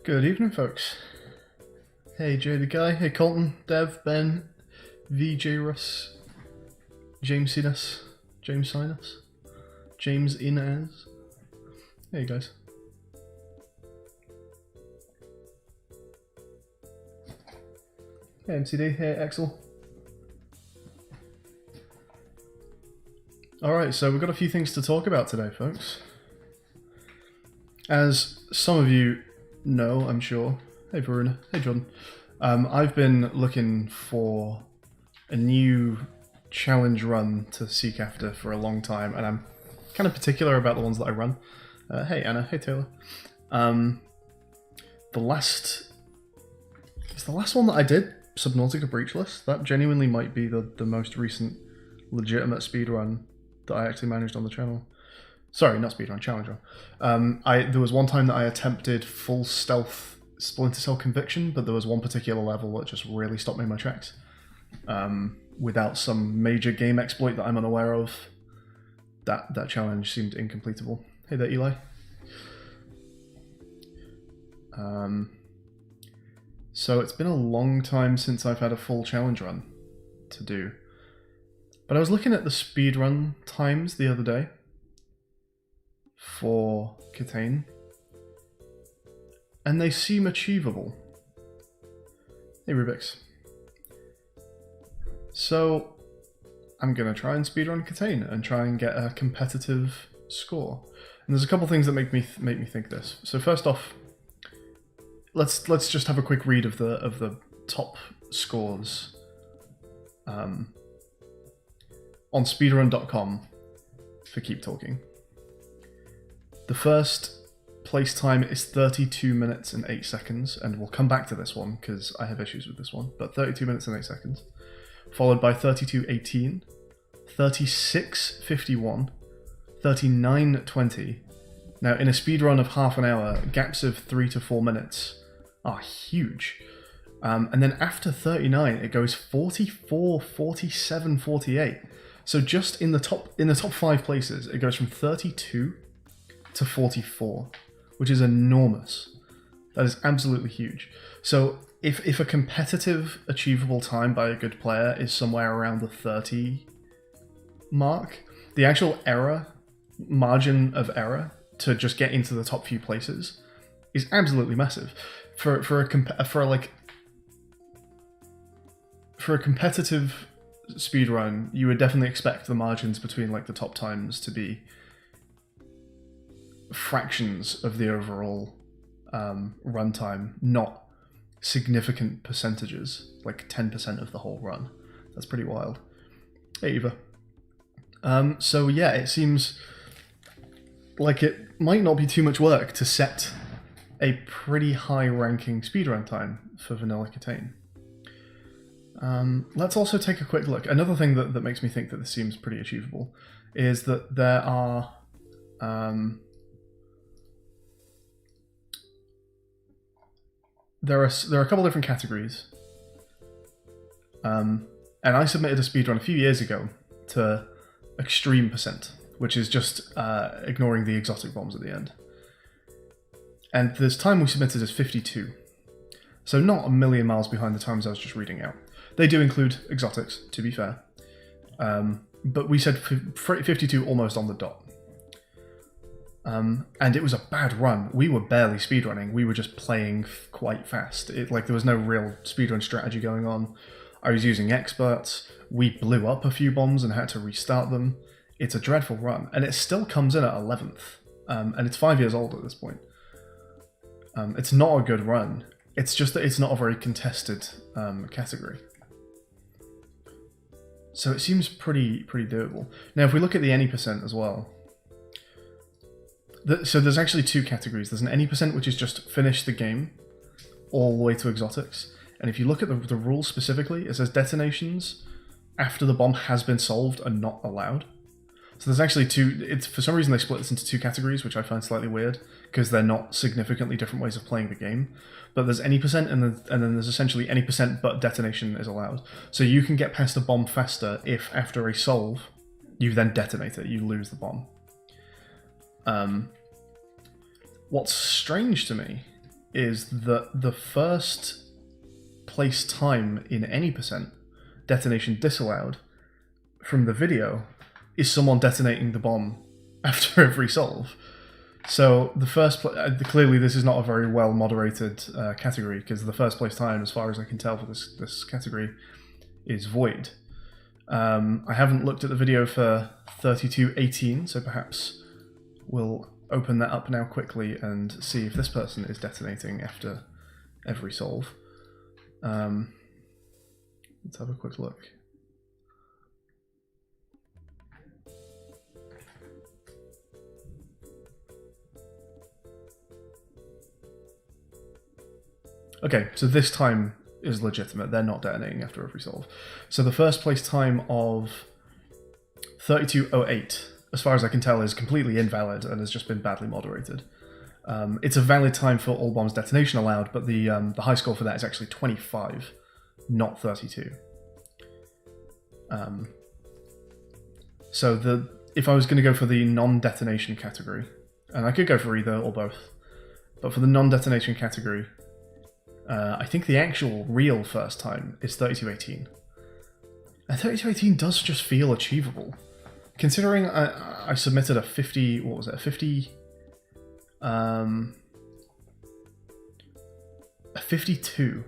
Good evening, folks. Hey, Jaded Guy. Hey, Colton, Dev, Ben, VJ Russ, James Sinus, James Sinus, James Inez. Hey, guys. Hey, MCD. Hey, Axel. Alright, so we've got a few things to talk about today, folks. As some of you know, I'm sure. Hey, Verona. Hey, Jordan. I've been looking for a new challenge run to seek after for a long time, and I'm kind of particular about the ones that I run. Hey, Anna. Hey, Taylor. The last one that I did, Subnautica Breachless. That genuinely might be the most recent legitimate speedrun that I actually managed on the channel. Sorry, not speedrun, challenge run. There was one time that I attempted full stealth Splinter Cell Conviction, but there was one particular level that just really stopped me in my tracks. Without some major game exploit that I'm unaware of, that challenge seemed incompletable. Hey there, Eli. So it's been a long time since I've had a full challenge run to do. But I was looking at the speedrun times the other day for KTANE, and they seem achievable. Hey, Rubix. So I'm going to try and speedrun KTANE and try and get a competitive score. And there's a couple things that make me think this. So first off, let's just have a quick read of the top scores on speedrun.com for Keep Talking. The first place time is 32 minutes and 8 seconds, and we'll come back to this one because I have issues with this one, but 32 minutes and 8 seconds. Followed by 32:18, 36:51, 39:20. Now, in a speedrun of half an hour, gaps of 3 to 4 minutes are huge. And then after 39, it goes 44, 47, 48. So just in the top 5 places, it goes from 32 to 44, which is enormous. That is absolutely huge. So if a competitive achievable time by a good player is somewhere around the 30 mark, the actual margin of error to just get into the top few places is absolutely massive. For a competitive speedrun, you would definitely expect the margins between like the top times to be fractions of the overall runtime, not significant percentages, like 10% of the whole run. That's pretty wild. Hey, Eva. So yeah, it seems like it might not be too much work to set a pretty high ranking speedrun time for vanilla KTANE. Let's also take a quick look. Another thing that makes me think that this seems pretty achievable is that there are a couple different categories. And I submitted a speedrun a few years ago to extreme percent, which is just ignoring the exotic bombs at the end. And this time we submitted is 52. So not a million miles behind the times I was just reading out. They do include exotics, to be fair. But we said 52 almost on the dot. And it was a bad run. We were barely speedrunning. We were just playing quite fast. There was no real speedrun strategy going on. I was using experts. We blew up a few bombs and had to restart them. It's a dreadful run. And it still comes in at 11th. And it's 5 years old at this point. It's not a good run. It's just that it's not a very contested category. So it seems pretty doable. Now, if we look at the any percent as well, so there's actually two categories. There's an any percent, which is just finish the game all the way to exotics. And if you look at the rules specifically, it says detonations after the bomb has been solved are not allowed. So there's actually two. For some reason they split this into two categories, which I find slightly weird because they're not significantly different ways of playing the game. But there's any percent, and then there's essentially any percent, but detonation is allowed. So you can get past a bomb faster if after a solve you then detonate it, you lose the bomb. What's strange to me is that the first place time in any percent detonation disallowed from the video is someone detonating the bomb after every solve. So the first clearly this is not a very well moderated category, because the first place time, as far as I can tell for this category, is void. I haven't looked at the video for 3218, so perhaps we'll open that up now quickly and see if this person is detonating after every solve. Let's have a quick look. Okay, so this time is legitimate. They're not detonating after every solve. So the first place time of 3208, as far as I can tell, is completely invalid and has just been badly moderated. It's a valid time for all bombs detonation allowed, but the high score for that is actually 25, not 32. So if I was going to go for the non-detonation category, and I could go for either or both, but for the non-detonation category, I think the actual real first time is 3218. And 3218 does just feel achievable. Considering I submitted a 50, what was it, a 52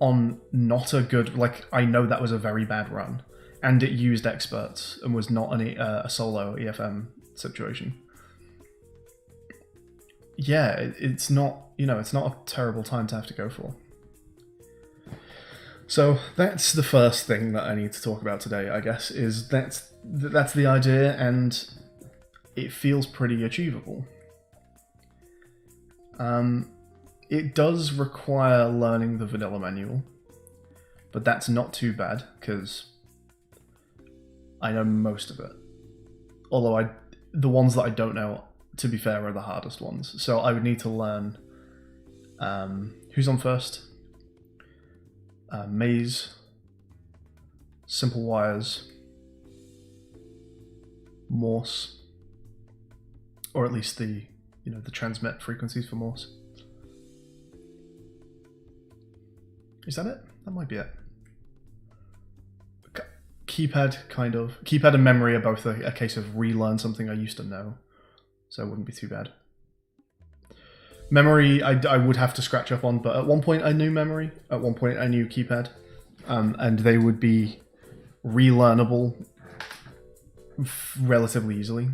on not a good, like, I know that was a very bad run, and it used experts and was not a solo EFM situation. Yeah, it's not, it's not a terrible time to have to go for. So that's the first thing that I need to talk about today, I guess, is that's the idea, and it feels pretty achievable. It does require learning the vanilla manual, but that's not too bad, because I know most of it. Although the ones that I don't know, to be fair, are the hardest ones. So I would need to learn who's on first, maze, simple wires, Morse, or at least the transmit frequencies for Morse. Is that it? That might be it. Keypad, kind of. Keypad and memory are both a case of relearn something I used to know, so it wouldn't be too bad. Memory, I would have to scratch up on, but at one point I knew memory, at one point I knew keypad, and they would be relearnable relatively easily.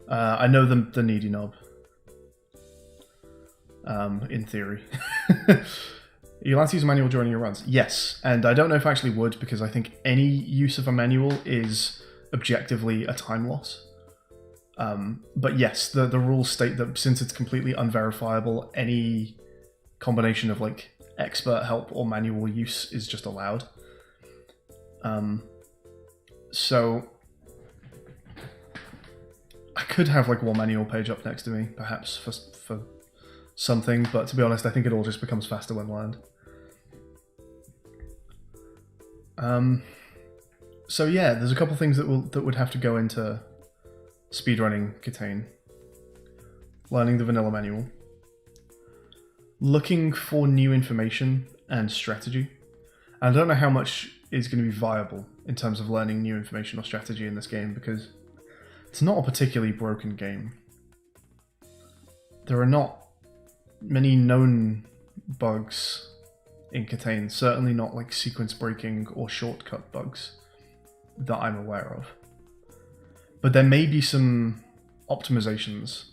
I know the needy knob, in theory. You'll have to use a manual during your runs. Yes, and I don't know if I actually would, because I think any use of a manual is objectively a time loss. But yes, the rules state that since it's completely unverifiable, any combination of like expert help or manual use is just allowed. So I could have like one manual page up next to me, perhaps for something, but to be honest, I think it all just becomes faster when learned. So yeah, there's a couple things that would have to go into speedrunning KTANE. Learning the vanilla manual. Looking for new information and strategy. I don't know how much is going to be viable in terms of learning new information or strategy in this game, because it's not a particularly broken game. There are not many known bugs in KTANE, certainly not like sequence breaking or shortcut bugs that I'm aware of. But there may be some optimizations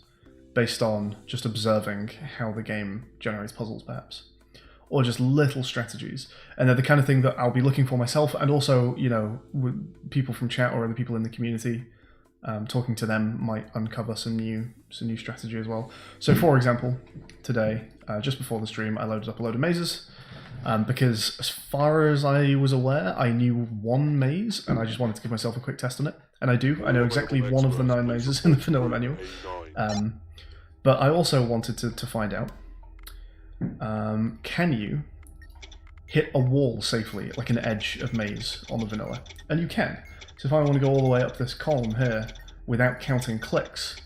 based on just observing how the game generates puzzles, perhaps, or just little strategies. And they're the kind of thing that I'll be looking for myself, and also, with people from chat or other people in the community. Talking to them might uncover some new strategy as well. So, for example, today, just before the stream, I loaded up a load of mazes. Because as far as I was aware, I knew one maze, and I just wanted to give myself a quick test on it. And I do. I know exactly one of the 9 mazes in the vanilla manual. But I also wanted to find out, can you hit a wall safely, like an edge of maze on the vanilla? And you can. So if I want to go all the way up this column here without counting clicks,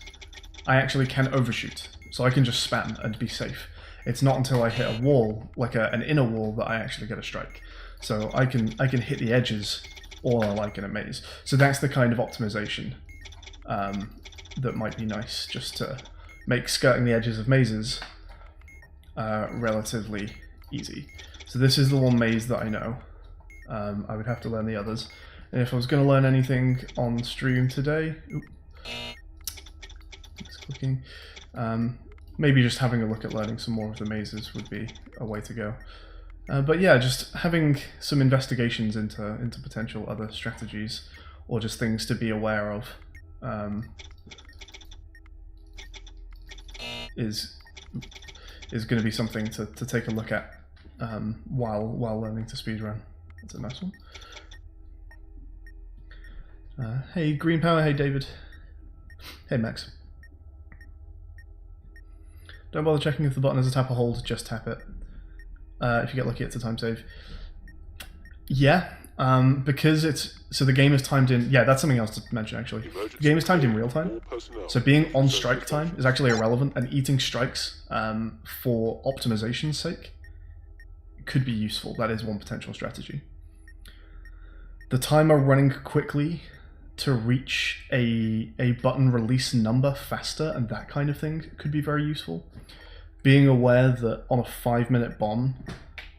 I actually can overshoot. so I can just spam and be safe. It's not until I hit a wall, like an inner wall, that I actually get a strike. So I can hit the edges all I like in a maze. So that's the kind of optimization that might be nice, just to make skirting the edges of mazes relatively easy. So this is the one maze that I know. I would have to learn the others. And if I was going to learn anything on stream today, it's clicking. Maybe just having a look at learning some more of the mazes would be a way to go. But yeah, just having some investigations into potential other strategies, or just things to be aware of, is going to be something to take a look at while learning to speedrun. That's a nice one. Hey Green Power, hey David. Hey Max. Don't bother checking if the button is a tap or hold, just tap it. If you get lucky, it's a time save. Yeah, because so the game is timed in. Yeah, that's something else to mention actually. The game is timed in real time, so being on strike time is actually irrelevant, and eating strikes for optimization's sake could be useful. That is one potential strategy. The timer running quickly to reach a button release number faster and that kind of thing could be very useful. Being aware that on a 5-minute bomb,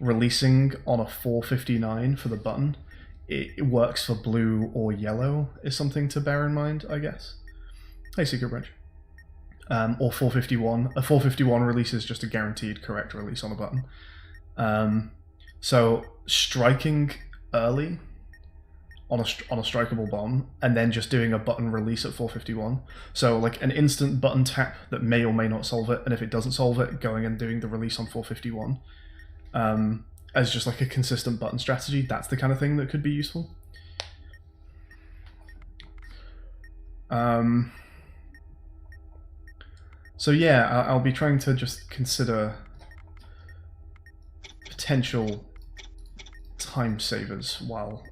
releasing on a 4:59 for the button, it works for blue or yellow is something to bear in mind, I guess. Hey Secret Branch. Or 4:51. A 4:51 release is just a guaranteed correct release on the button. So striking early on a strikeable bomb, and then just doing a button release at 4:51. So like an instant button tap that may or may not solve it, and if it doesn't solve it, going and doing the release on 4:51 as just like a consistent button strategy. That's the kind of thing that could be useful. So yeah, I'll be trying to just consider potential time savers while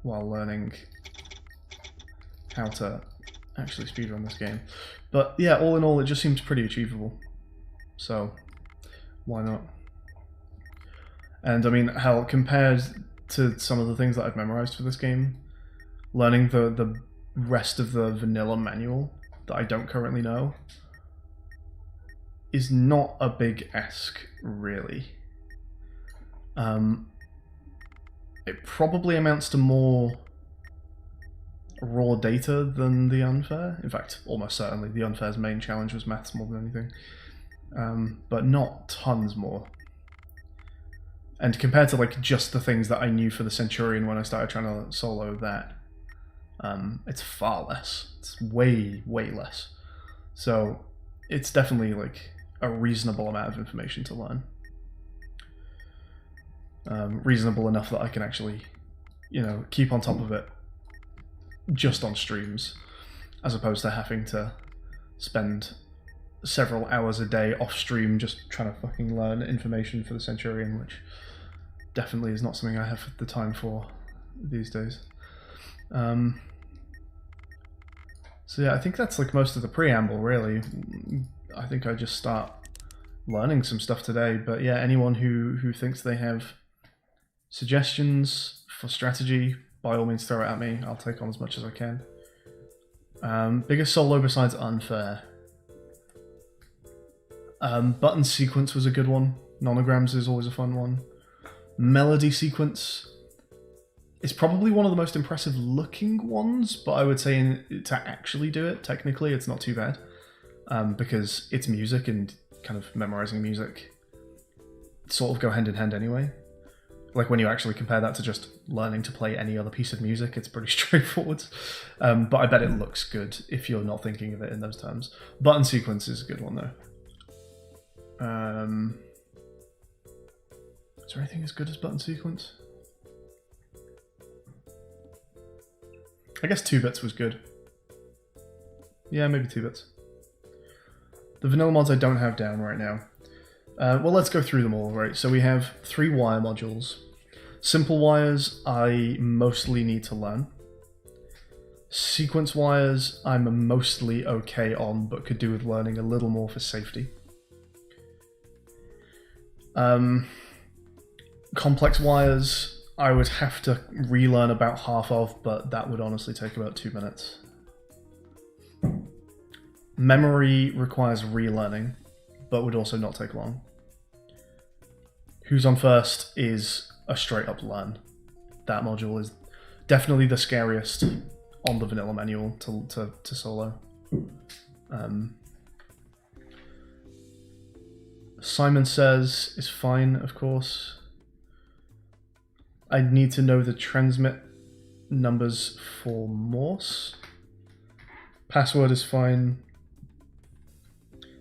learning how to actually speedrun this game. But yeah, all in all, it just seems pretty achievable. So why not? And I mean, hell, compared to some of the things that I've memorized for this game, learning the rest of the vanilla manual that I don't currently know is not a big ask, really. It probably amounts to more raw data than the Unfair. In fact, almost certainly the Unfair's main challenge was maths more than anything. But not tons more. And compared to like just the things that I knew for the Centurion when I started trying to solo that, it's far less. It's way, way less. So it's definitely like a reasonable amount of information to learn. Reasonable enough that I can actually, you know, keep on top of it just on streams, as opposed to having to spend several hours a day off stream just trying to fucking learn information for the Centurion, which definitely is not something I have the time for these days. So yeah, I think that's like most of the preamble, really. I think I just start learning some stuff today, but yeah, anyone who thinks they have suggestions for strategy, by all means throw it at me. I'll take on as much as I can. Biggest solo besides Unfair. Button sequence was a good one. Nonograms is always a fun one. Melody sequence is probably one of the most impressive looking ones, but I would say to actually do it, technically, it's not too bad. Because it's music, and kind of memorizing music sort of go hand in hand anyway. Like when you actually compare that to just learning to play any other piece of music, it's pretty straightforward. But I bet it looks good if you're not thinking of it in those terms. Button sequence is a good one though. Is there anything as good as button sequence? I guess 2-bits was good. Yeah, maybe 2-bits. The vanilla mods I don't have down right now. Well, let's go through them all, right? So we have 3 wire modules. Simple wires I mostly need to learn. Sequence wires, I'm mostly okay on, but could do with learning a little more for safety. Complex wires, I would have to relearn about half of, but that would honestly take about 2 minutes. Memory requires relearning, but would also not take long. Who's on first is a straight up learn. That module is definitely the scariest on the vanilla manual to solo. Simon says is fine, of course. I'd need to know the transmit numbers for Morse. Password is fine.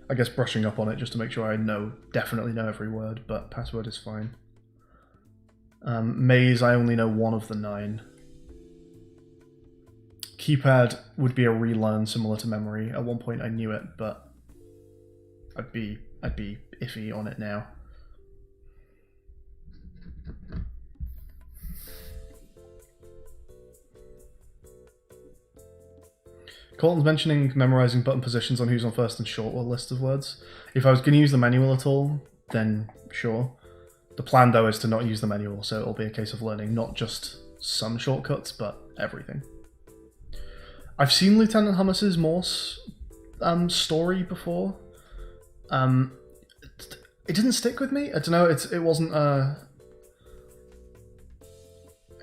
I guess brushing up on it just to make sure I definitely know every word, but password is fine. Maze, I only know one of the 9. Keypad would be a relearn similar to memory. At one point I knew it, but I'd be iffy on it now. Colton's mentioning memorizing button positions on who's on first and short or list of words. If I was going to use the manual at all, then sure. The plan though is to not use the manual, so it'll be a case of learning not just some shortcuts, but everything. I've seen Lieutenant Hummus's Morse story before. It didn't stick with me. I don't know. It wasn't.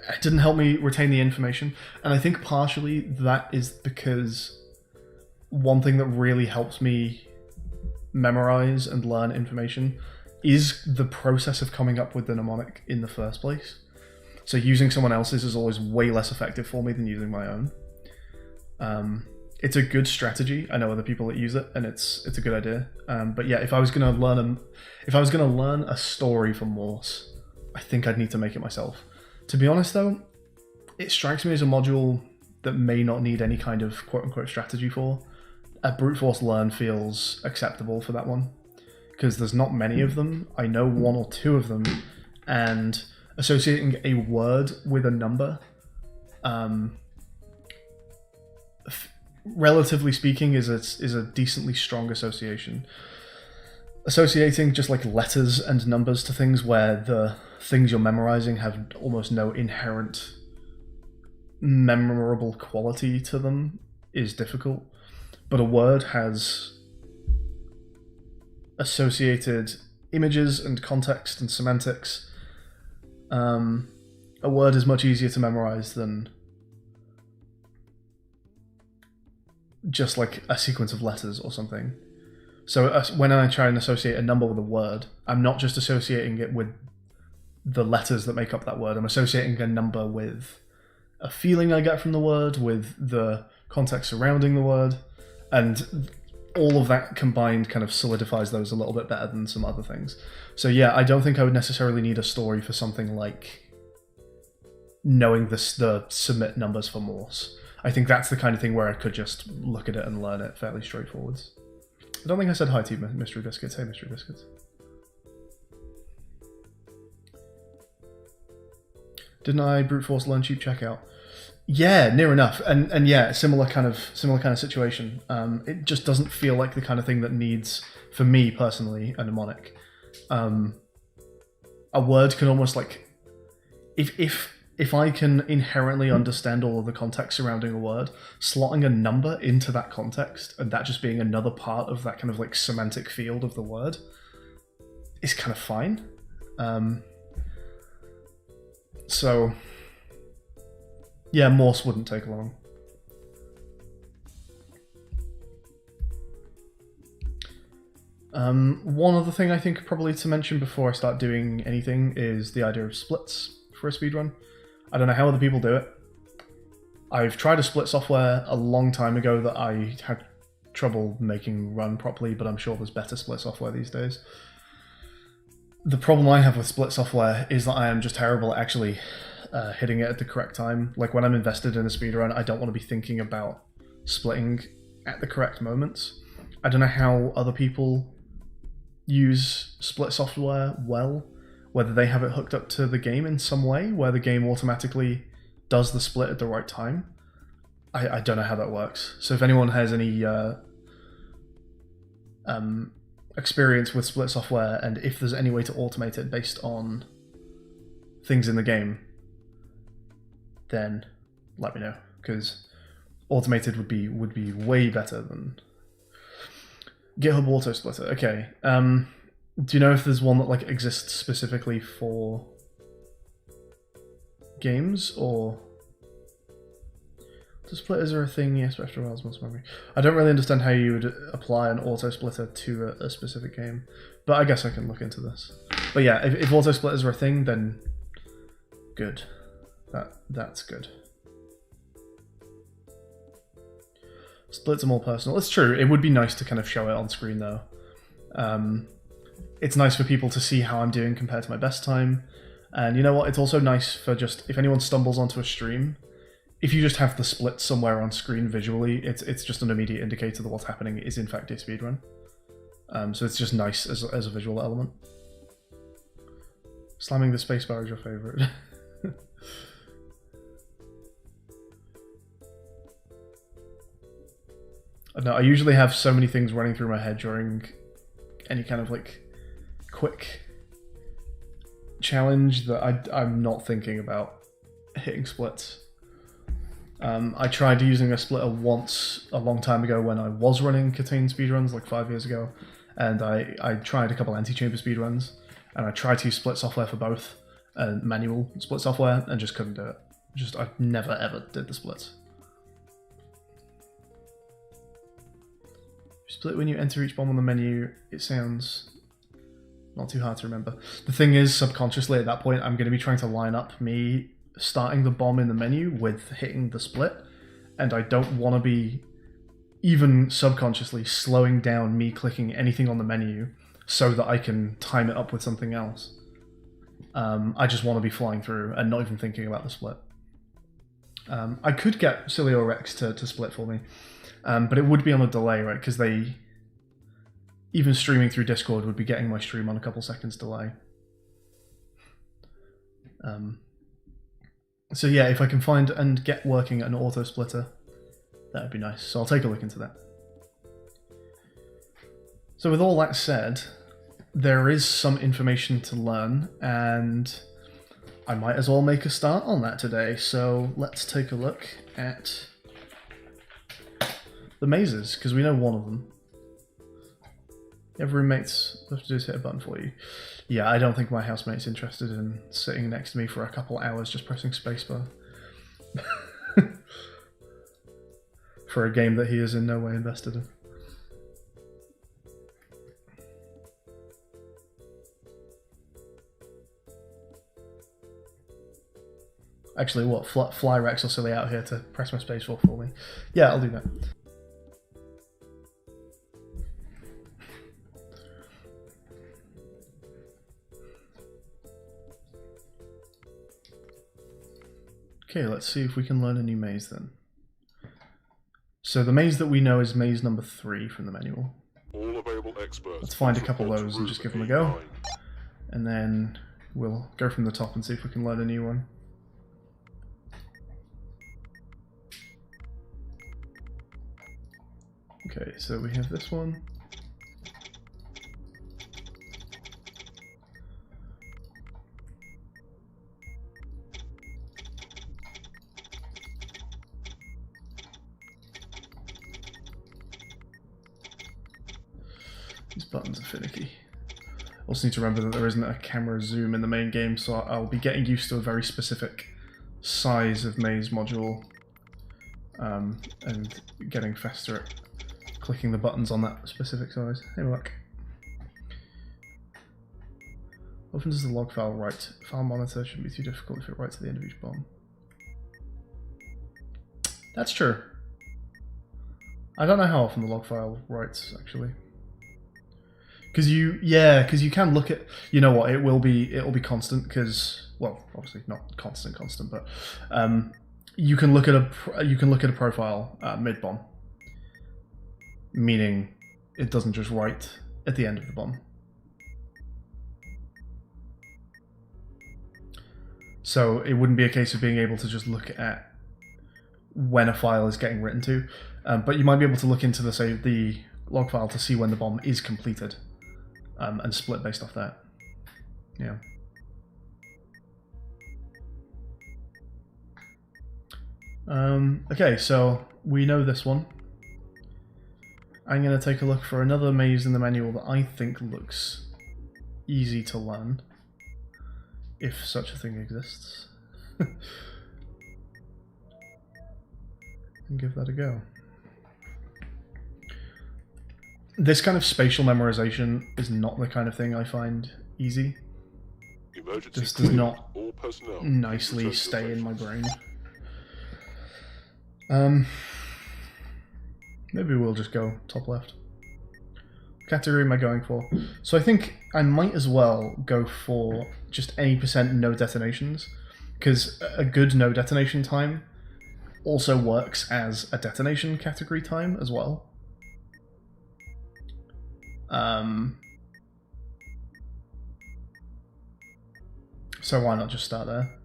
It didn't help me retain the information, and I think partially that is because one thing that really helps me memorize and learn information is the process of coming up with the mnemonic in the first place. So using someone else's is always way less effective for me than using my own. It's a good strategy. I know other people that use it, and it's a good idea. But yeah, if I was gonna learn a story from Morse, I think I'd need to make it myself. To be honest though, it strikes me as a module that may not need any kind of quote-unquote strategy for. A brute force learn feels acceptable for that one, because there's not many of them. I know 1 or 2 of them, and associating a word with a number, relatively speaking, is a decently strong association. Associating just like letters and numbers to things where the things you're memorizing have almost no inherent memorable quality to them is difficult. But a word has associated images and context and semantics. A word is much easier to memorize than just like a sequence of letters or something. So when I try and associate a number with a word, I'm not just associating it with the letters that make up that word. I'm associating a number with a feeling I get from the word, with the context surrounding the word, and all of that combined kind of solidifies those a little bit better than some other things. So yeah, I don't think I would necessarily need a story for something like knowing the submit numbers for Morse. I think that's the kind of thing where I could just look at it and learn it fairly straightforwards. I don't think I said hi to you, Mystery Biscuits. Hey, Mystery Biscuits. Didn't I brute force learn cheap checkout? Yeah, near enough. And yeah, similar kind of situation. It just doesn't feel like the kind of thing that needs, for me personally, a mnemonic. A word can almost like, if I can inherently understand all of the context surrounding a word, slotting a number into that context and that just being another part of that kind of like semantic field of the word is kind of fine. So yeah, Morse wouldn't take long. One other thing I think probably to mention before I start doing anything is the idea of splits for a speedrun. I don't know how other people do it. I've tried a split software a long time ago that I had trouble making run properly, but I'm sure there's better split software these days. The problem I have with split software is that I am just terrible at actually hitting it at the correct time. Like when I'm invested in a speedrun, I don't want to be thinking about splitting at the correct moments. I don't know how other people use split software well, whether they have it hooked up to the game in some way where the game automatically does the split at the right time. I don't know how that works. So if anyone has any experience with split software, and if there's any way to automate it based on things in the game, then let me know, because automated would be way better than GitHub Auto Splitter. Okay. Do you know if there's one that like exists specifically for games, or to splitters are a thing? Yes, but after a while, muscle memory. I don't really understand how you would apply an auto splitter to a specific game, but I guess I can look into this. But yeah, if auto splitters are a thing, then good. That's good. Splits are more personal. It's true. It would be nice to kind of show it on screen though. It's nice for people to see how I'm doing compared to my best time. And you know what? It's also nice for just, if anyone stumbles onto a stream, if you just have the split somewhere on screen visually, it's just an immediate indicator that what's happening is in fact a speedrun. So it's just nice as a visual element. Slamming the spacebar is your favourite. No, I usually have so many things running through my head during any kind of like quick challenge that I'm not thinking about hitting splits. I tried using a splitter once a long time ago when I was running KTANE speedruns, like 5 years ago, and I tried a couple anti-chamber speedruns, and I tried to use split software for both, and manual split software, and just couldn't do it. I never ever did the splits. Split when you enter each bomb on the menu, it sounds not too hard to remember. The thing is, subconsciously at that point, I'm going to be trying to line up me starting the bomb in the menu with hitting the split, and I don't want to be even subconsciously slowing down me clicking anything on the menu so that I can time it up with something else. I just want to be flying through and not even thinking about the split. I could get Silly or Rex to split for me, but it would be on a delay, right? Because they, even streaming through Discord, would be getting my stream on a couple seconds delay. So yeah, if I can find and get working an auto splitter, that would be nice. So I'll take a look into that. So with all that said, there is some information to learn, and I might as well make a start on that today. So let's take a look at the mazes, because we know one of them. You have roommates, all you have to do is hit a button for you. Yeah, I don't think my housemate's interested in sitting next to me for a couple hours just pressing spacebar. For a game that he is in no way invested in. Actually, what? Fly Rex or Silly out here to press my spacebar for me. Yeah, I'll do that. Okay, let's see if we can learn a new maze then. So the maze that we know is maze number 3 from the manual. All available experts. Let's find a couple of those and just give them a go. And then we'll go from the top and see if we can learn a new one. Okay, so we have this one. These buttons are finicky. Also need to remember that there isn't a camera zoom in the main game, so I'll be getting used to a very specific size of maze module, and getting faster at clicking the buttons on that specific size. Hey, look. Often does the log file write? File monitor shouldn't be too difficult if it writes at the end of each bomb. That's true. I don't know how often the log file writes, actually. Because you can look at, you know what, it'll be constant, because, well, obviously not constant, but you can look at a profile mid bomb, meaning it doesn't just write at the end of the bomb. So it wouldn't be a case of being able to just look at when a file is getting written to, but you might be able to look into the log file to see when the bomb is completed, and split based off that. Yeah. Okay, so we know this one. I'm going to take a look for another maze in the manual that I think looks easy to learn, if such a thing exists. And give that a go. This kind of spatial memorization is not the kind of thing I find easy. Emergency This does not all personnel nicely return to stay in my stations. brain. Maybe we'll just go top left. What category am I going for? So I think I might as well go for just any % no detonations, because a good no detonation time also works as a detonation category time as well. So why not just start there?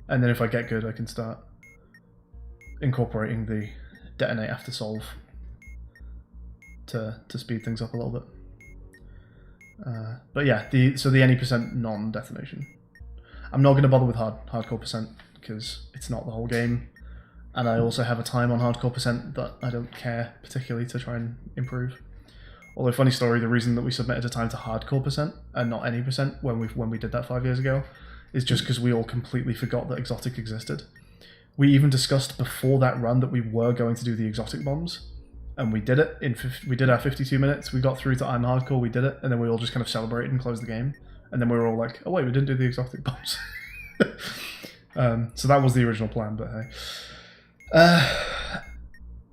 And then if I get good, I can start incorporating the detonate after solve to speed things up a little bit. But yeah, so the any % non-detonation. I'm not going to bother with hardcore % because it's not the whole game, and I also have a time on hardcore % that I don't care particularly to try and improve. Although, funny story, the reason that we submitted a time to hardcore % and not any % when we did that 5 years ago is just because we all completely forgot that exotic existed. We even discussed before that run that we were going to do the exotic bombs, and we did it. We did our 52 minutes, we got through to I'm hardcore, we did it, and then we all just kind of celebrated and closed the game. And then we were all like, oh wait, we didn't do the exotic bombs. So that was the original plan, but hey.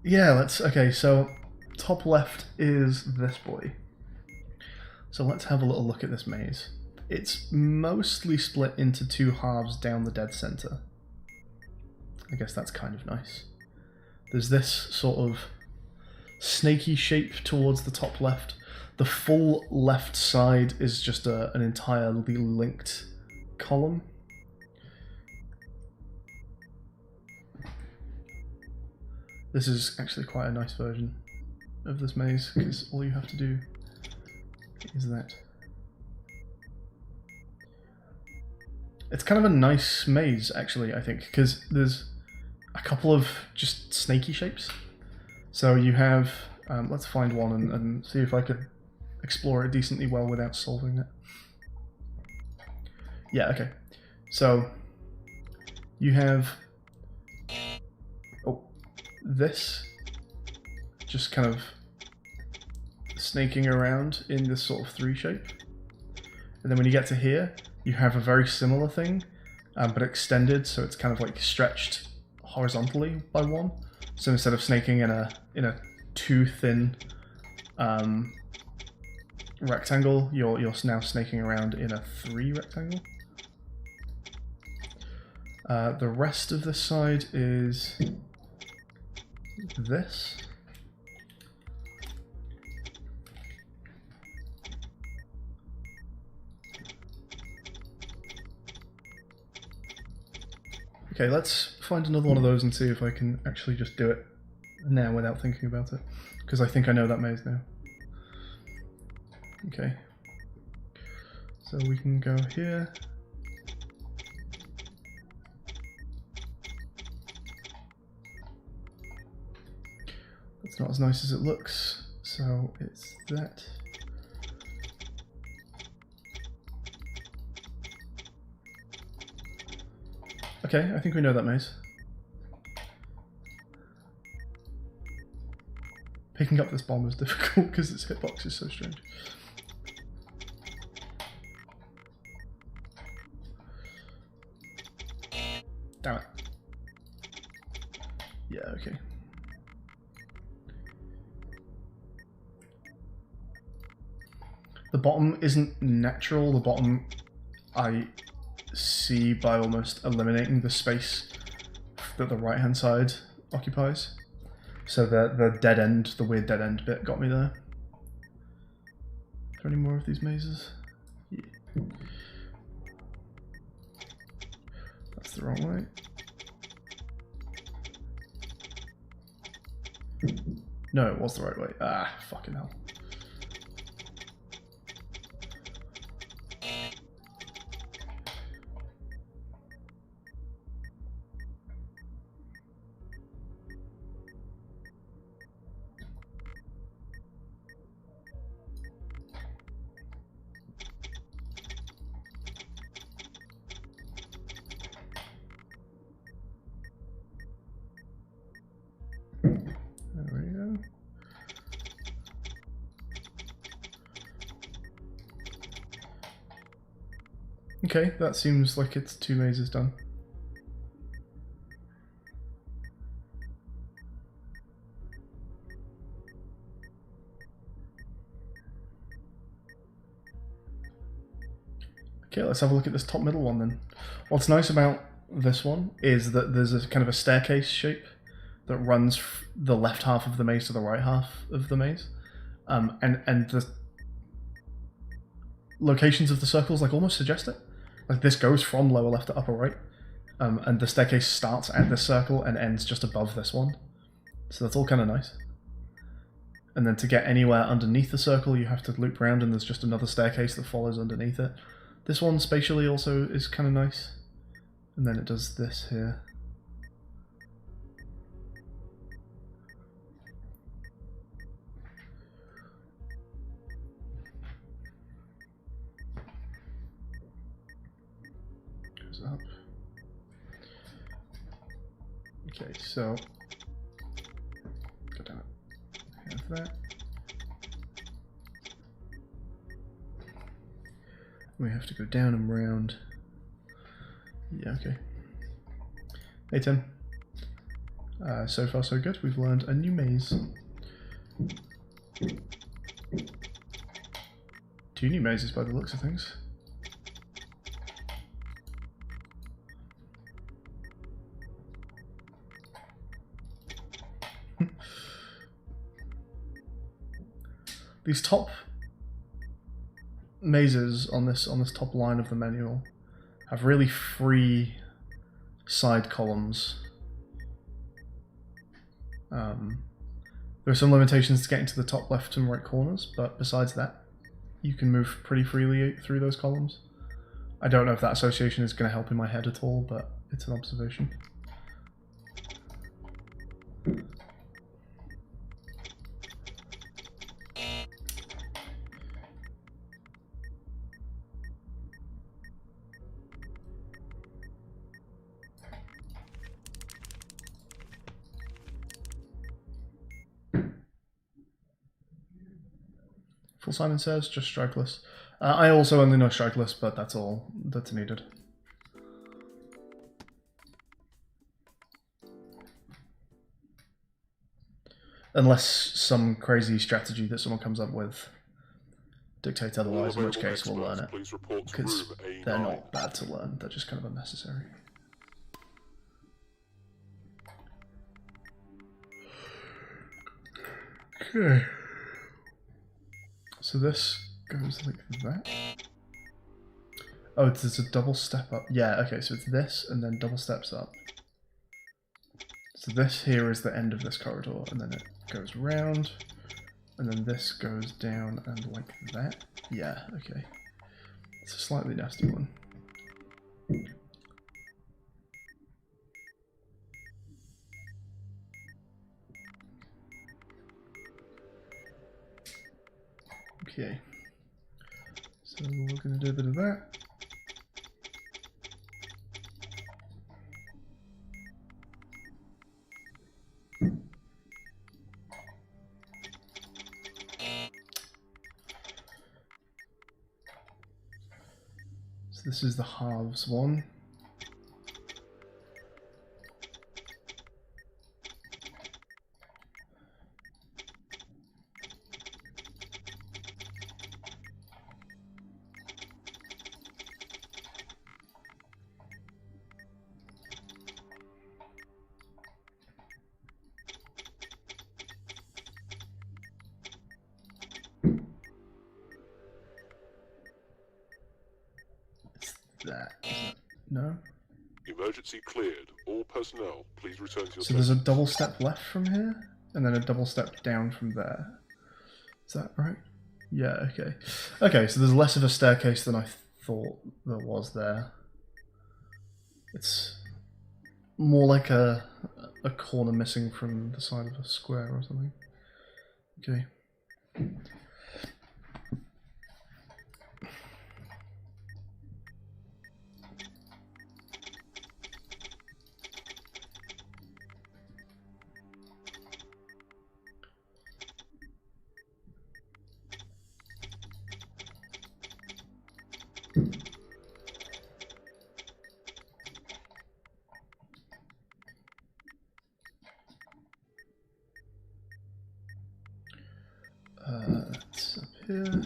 Yeah, okay, so top left is this boy. So let's have a little look at this maze. It's mostly split into two halves down the dead center. I guess that's kind of nice. There's this sort of snaky shape towards the top left. The full left side is just an entirely linked column. This is actually quite a nice version of this maze, because all you have to do is that. It's kind of a nice maze, actually, I think, because there's a couple of just snaky shapes. So you have, let's find one and see if I could explore it decently well without solving it. Yeah, okay. So you have this just kind of snaking around in this sort of 3 shape. And then when you get to here, you have a very similar thing, but extended, so it's kind of like stretched horizontally by 1. So instead of snaking in a 2 thin rectangle, you're now snaking around in a 3 rectangle. The rest of this side is this. Okay, let's find another one of those and see if I can actually just do it now without thinking about it, because I think I know that maze now. Okay, so we can go here. It's not as nice as it looks, so it's that. Okay, I think we know that maze. Picking up this bomb is difficult because its hitbox is so strange. Damn it. Yeah, okay. The bottom isn't natural, the bottom I see by almost eliminating the space that the right hand side occupies. So the dead end, the weird dead end bit got me there. Are there any more of these mazes? Yeah. That's the wrong way. No, it was the right way. Ah, fucking hell. There we go. Okay, that seems like it's 2 mazes done. Okay, let's have a look at this top middle one then. What's nice about this one is that there's a kind of a staircase shape that runs the left half of the maze to the right half of the maze. And the locations of the circles like almost suggest it. Like this goes from lower left to upper right. And the staircase starts at this circle and ends just above this one. So that's all kind of nice. And then to get anywhere underneath the circle, you have to loop around and there's just another staircase that follows underneath it. This one spatially also is kind of nice. And then it does this here. Goes up. Okay, so go down. Have that. We have to go down and round. Yeah, okay. Hey Tim. So far so good. We've learned a new maze. 2 new mazes by the looks of things. These top mazes on this top line of the manual have really free side columns. There are some limitations to getting to the top left and right corners, but besides that, you can move pretty freely through those columns. I don't know if that association is going to help in my head at all, but it's an observation. Full Simon says, just strikeless. I also only know strikeless, but that's all that's needed. Unless some crazy strategy that someone comes up with dictates otherwise, in which case we'll learn it. Because they're not bad to learn, they're just kind of unnecessary. Okay. So this goes like that. Oh, it's a double step up. Yeah, okay, so it's this and then double steps up. So this here is the end of this corridor, and then it goes round, and then this goes down and like that. Yeah, okay. It's a slightly nasty one. Okay, so we're going to do a bit of that. So this is the halves one. That. No? Emergency cleared. All personnel, please return to your So there's a double step left from here? and then a double step down from there. Is that right? Yeah, okay. Okay, so there's less of a staircase than I thought there was there. It's more like a corner missing from the side of a square or something. Okay. That's up here,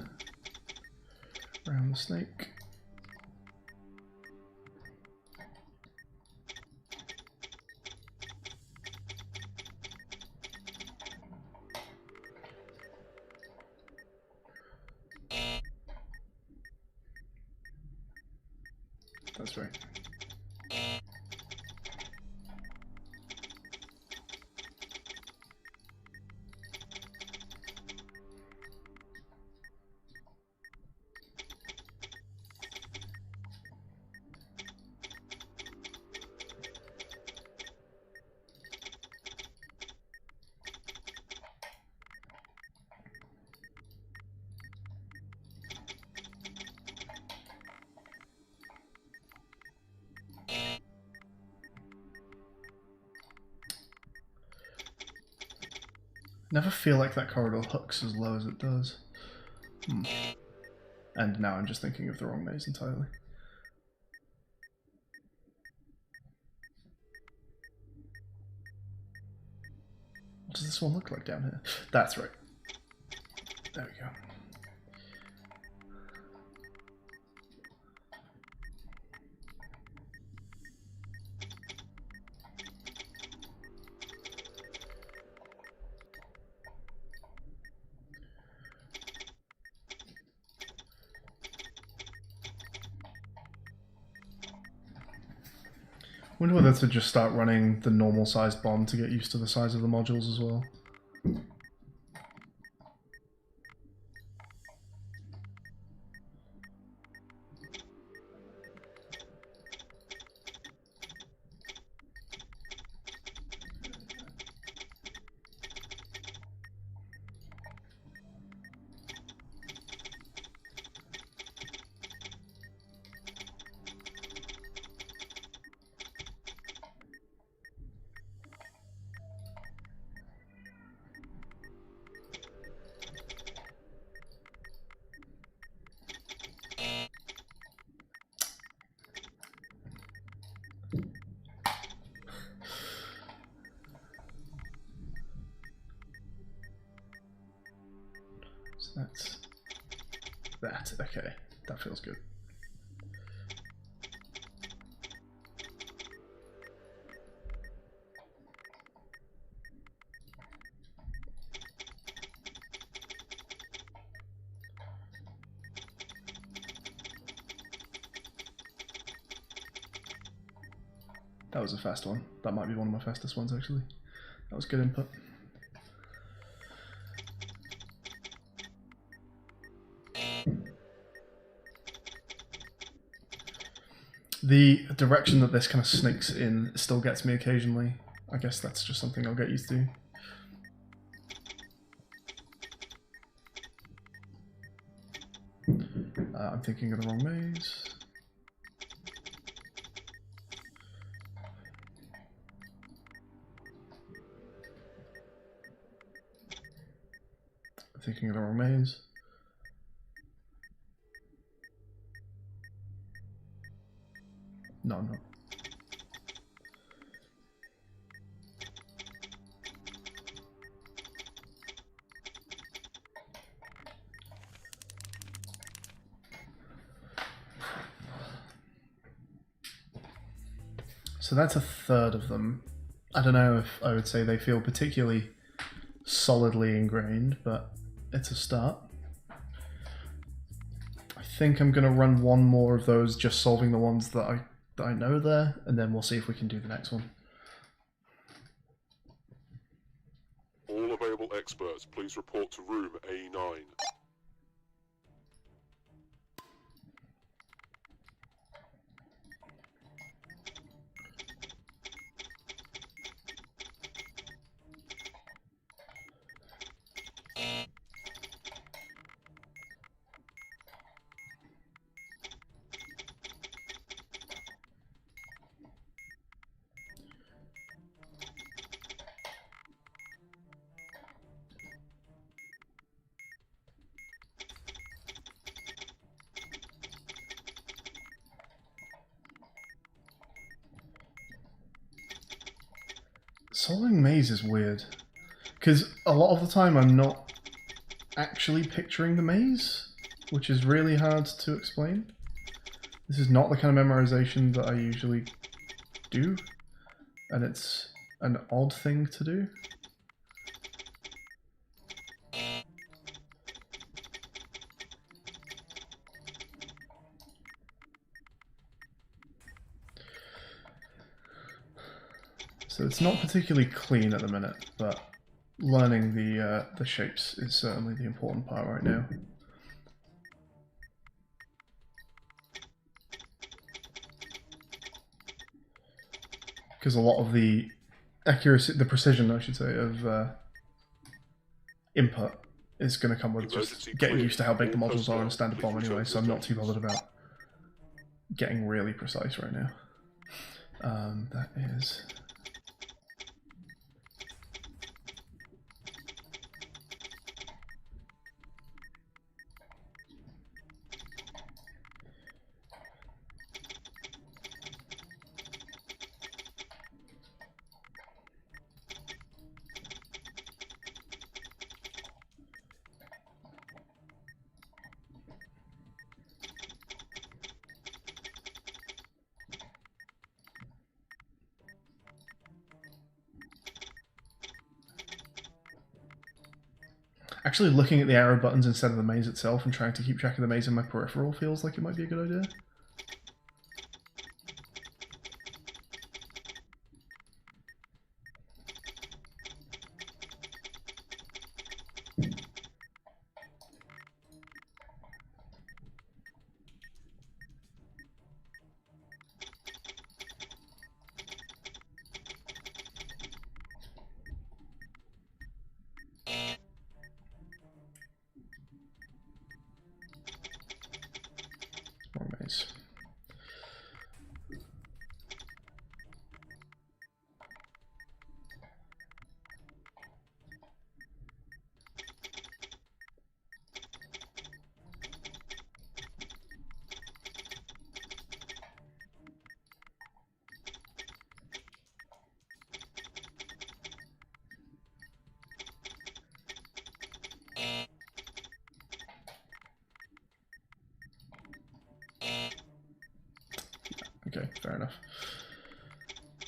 around the snake. That's right. Never feel like that corridor hooks as low as it does. And now I'm just thinking of the wrong maze entirely. What does this one look like down here? That's right. There we go. I wonder whether to just start running the normal sized bomb to get used to the size of the modules as well. So that's that. Okay, that feels good. That was a fast one. That might be one of my fastest ones, actually. That was good input. The direction that this kind of snakes in still gets me occasionally. I guess that's just something I'll get used to. I'm thinking of the wrong maze. I'm thinking of the wrong maze. No, I'm not. So that's a third of them. I don't know if I would say they feel particularly solidly ingrained, but it's a start. I think I'm going to run one more of those, just solving the ones that I know there, and then we'll see if we can do the next one. All experts, please report to room A9. Solving maze is weird, because a lot of the time I'm not actually picturing the maze, which is really hard to explain. This is not the kind of memorization that I usually do, and it's an odd thing to do. So it's not particularly clean at the minute, but learning the shapes is certainly the important part right now. Because a lot of the accuracy, the precision, I should say, of input is going to come with just getting used to how big the modules are in a standard bomb anyway, so I'm not too bothered about getting really precise right now. That is... Actually, looking at the arrow buttons instead of the maze itself and trying to keep track of the maze in my peripheral feels like it might be a good idea. Wrong maze. Okay, fair enough.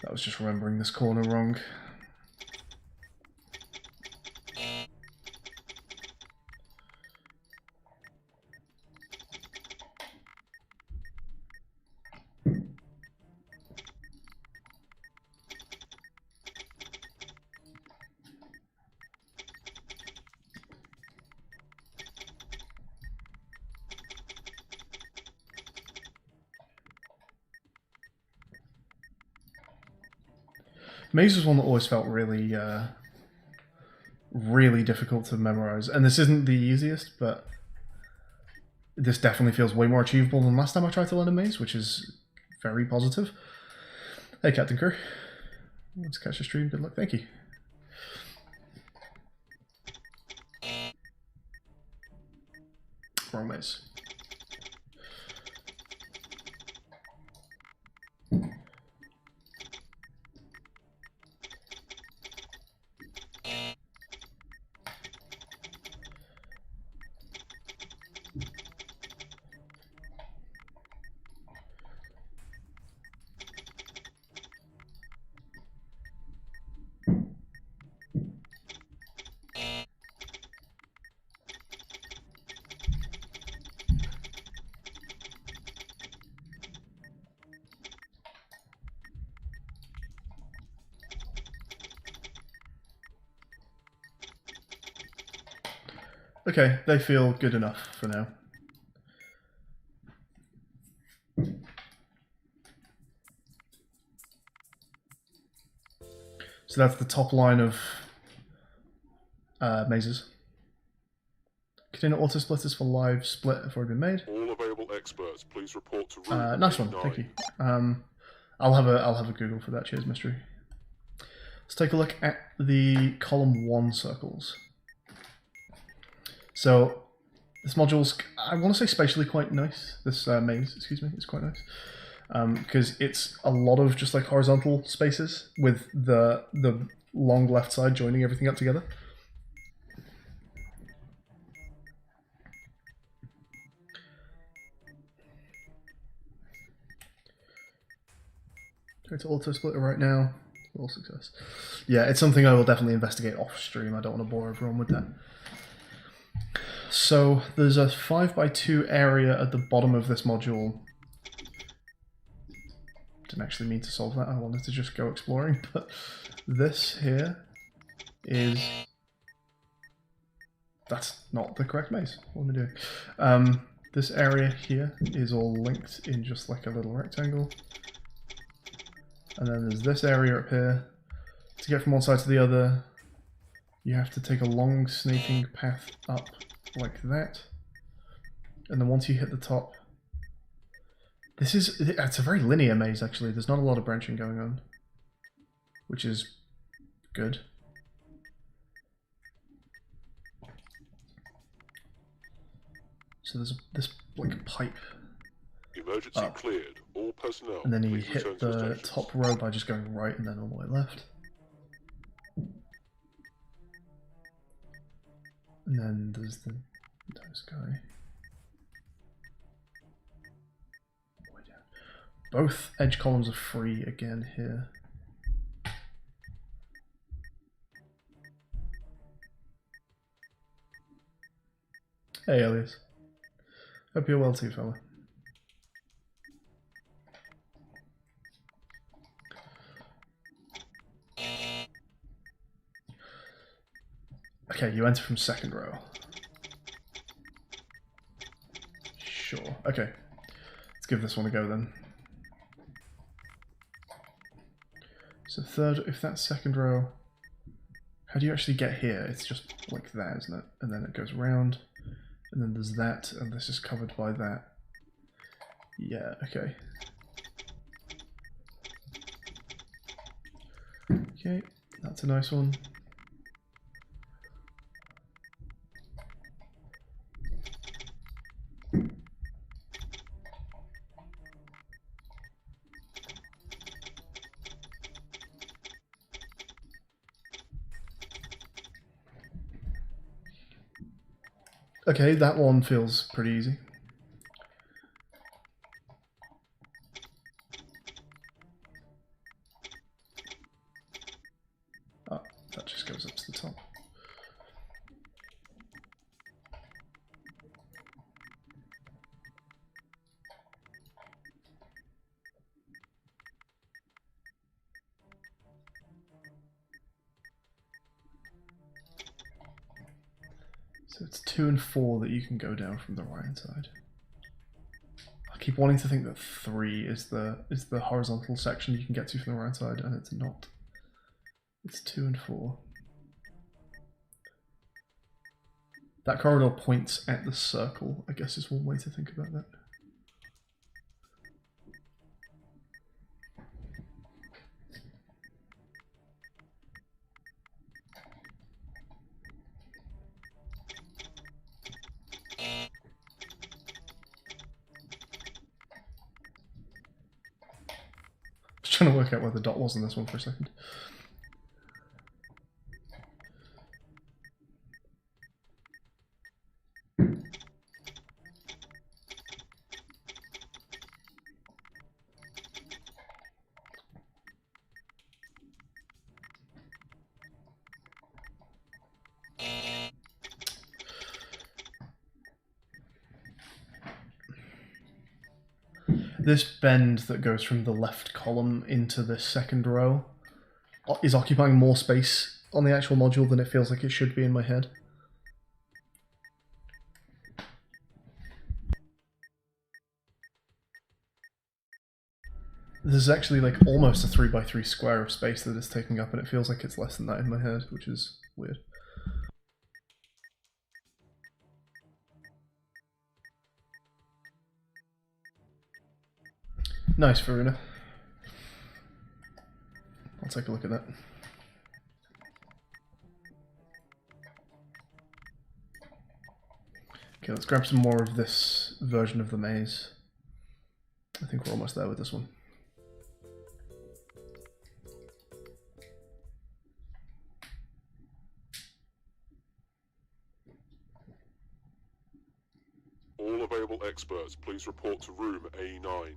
That was just remembering this corner wrong. Maze was one that always felt really, really difficult to memorize, and this isn't the easiest, but this definitely feels way more achievable than last time I tried to learn a maze, which is very positive. Hey, Captain Crew. Let's catch a stream. Good luck. Thank you. Wrong maze. Okay, they feel good enough for now. So that's the top line of mazes. KTANE auto splitters for live split have already been made. All available experts, please report to room Nice one, A9. thank you. I'll have a Google for that. Cheers, mystery. Let's take a look at the column 1 circles. So this module's, I want to say spatially quite nice. This maze, excuse me, is quite nice. Because it's a lot of just like horizontal spaces with the long left side joining everything up together. Try to auto splitter right now. All success. Yeah, it's something I will definitely investigate off stream. I don't want to bore everyone with that. So there's a 5x2 area at the bottom of this module. Didn't actually mean to solve that. I wanted to just go exploring, but this here is... That's not the correct maze. What am I doing? This area here is all linked in just like a little rectangle. And then there's this area up here. To get from one side to the other, you have to take a long snaking path up like that. And then once you hit the top, it's a very linear maze actually. There's not a lot of branching going on, which is good. So there's this like pipe. Emergency cleared. All personnel. And then you please hit return to the stations. top row by just going right and then all the way left. And then there's the nice guy. Way down. Both edge columns are free again here. Hey Elias. Hope you're well too, fella. Okay, you enter from second row. Sure. Okay. Let's give this one a go then. So third, if that's second row, how do you actually get here? It's just like that, isn't it? And then it goes around, and then there's that, and this is covered by that. Yeah, okay. Okay, that's a nice one. Okay, that one feels pretty easy. Oh, that just goes up to the top. So it's 2 and 4 that you can go down from the right hand side. I keep wanting to think that 3 is the horizontal section you can get to from the right side, and it's not. It's 2 and 4. That corridor points at the circle, I guess is one way to think about that. Trying to work out where the dot was in this one for a second. This bend that goes from the left column into the second row is occupying more space on the actual module than it feels like it should be in my head. There's actually like almost a 3x3 square of space that it's taking up, and it feels like it's less than that in my head, which is weird. Nice, Verena. I'll take a look at that. Okay, let's grab some more of this version of the maze. I think we're almost there with this one. All available experts, please report to room A9.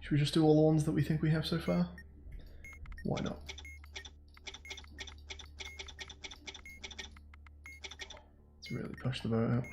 Should we just do all the ones that we think we have so far? Why not? Let's really push the boat out.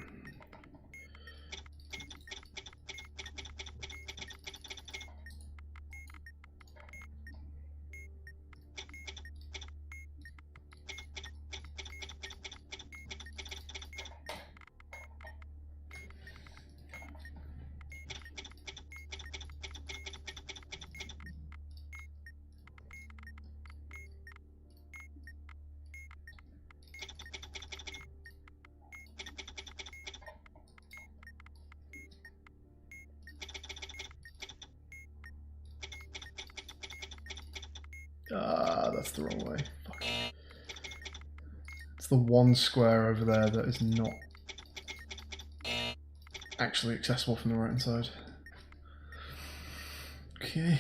Ah, that's the wrong way. Fuck. It's the one square over there that is not actually accessible from the right hand side. Okay.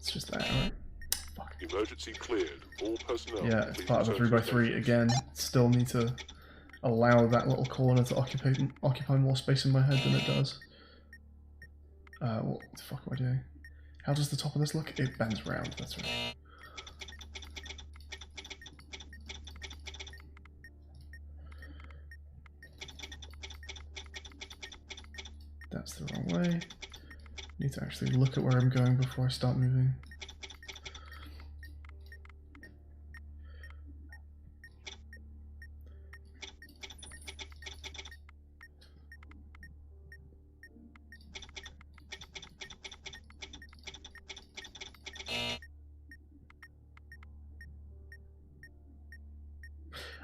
It's just that, right? Fuck. Emergency cleared. All personnel. Yeah, it's part of a 3x3 again. Still need to allow that little corner to occupy more space in my head than it does. What the fuck am I doing? How does the top of this look? It bends round, that's right. That's the wrong way. Need to actually look at where I'm going before I start moving.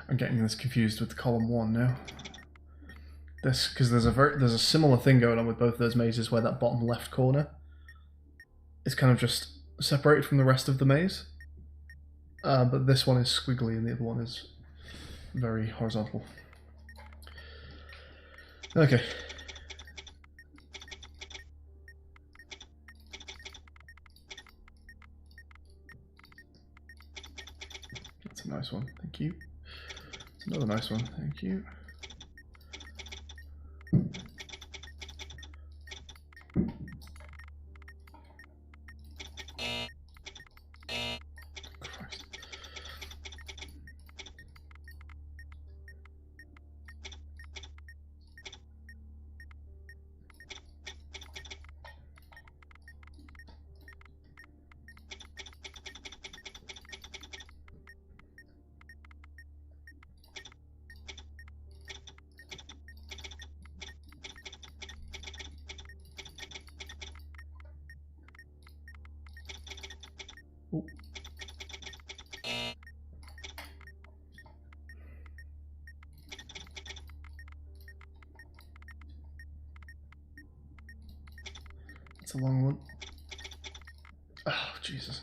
I'm getting this confused with column 1 now. This, because there's a similar thing going on with both of those mazes where that bottom left corner is kind of just separated from the rest of the maze. But this one is squiggly and the other one is very horizontal. Okay. That's a nice one, thank you. It's another nice one, thank you. Christ. Ooh. That's a long one. Oh, Jesus.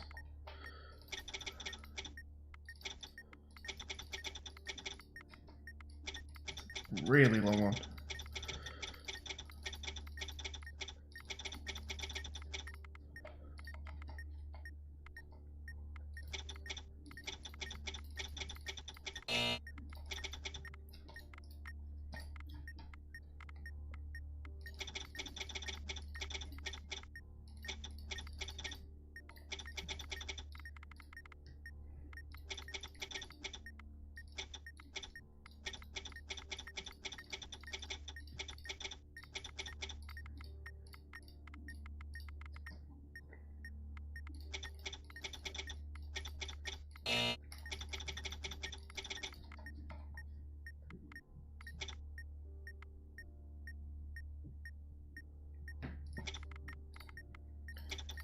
Really long one.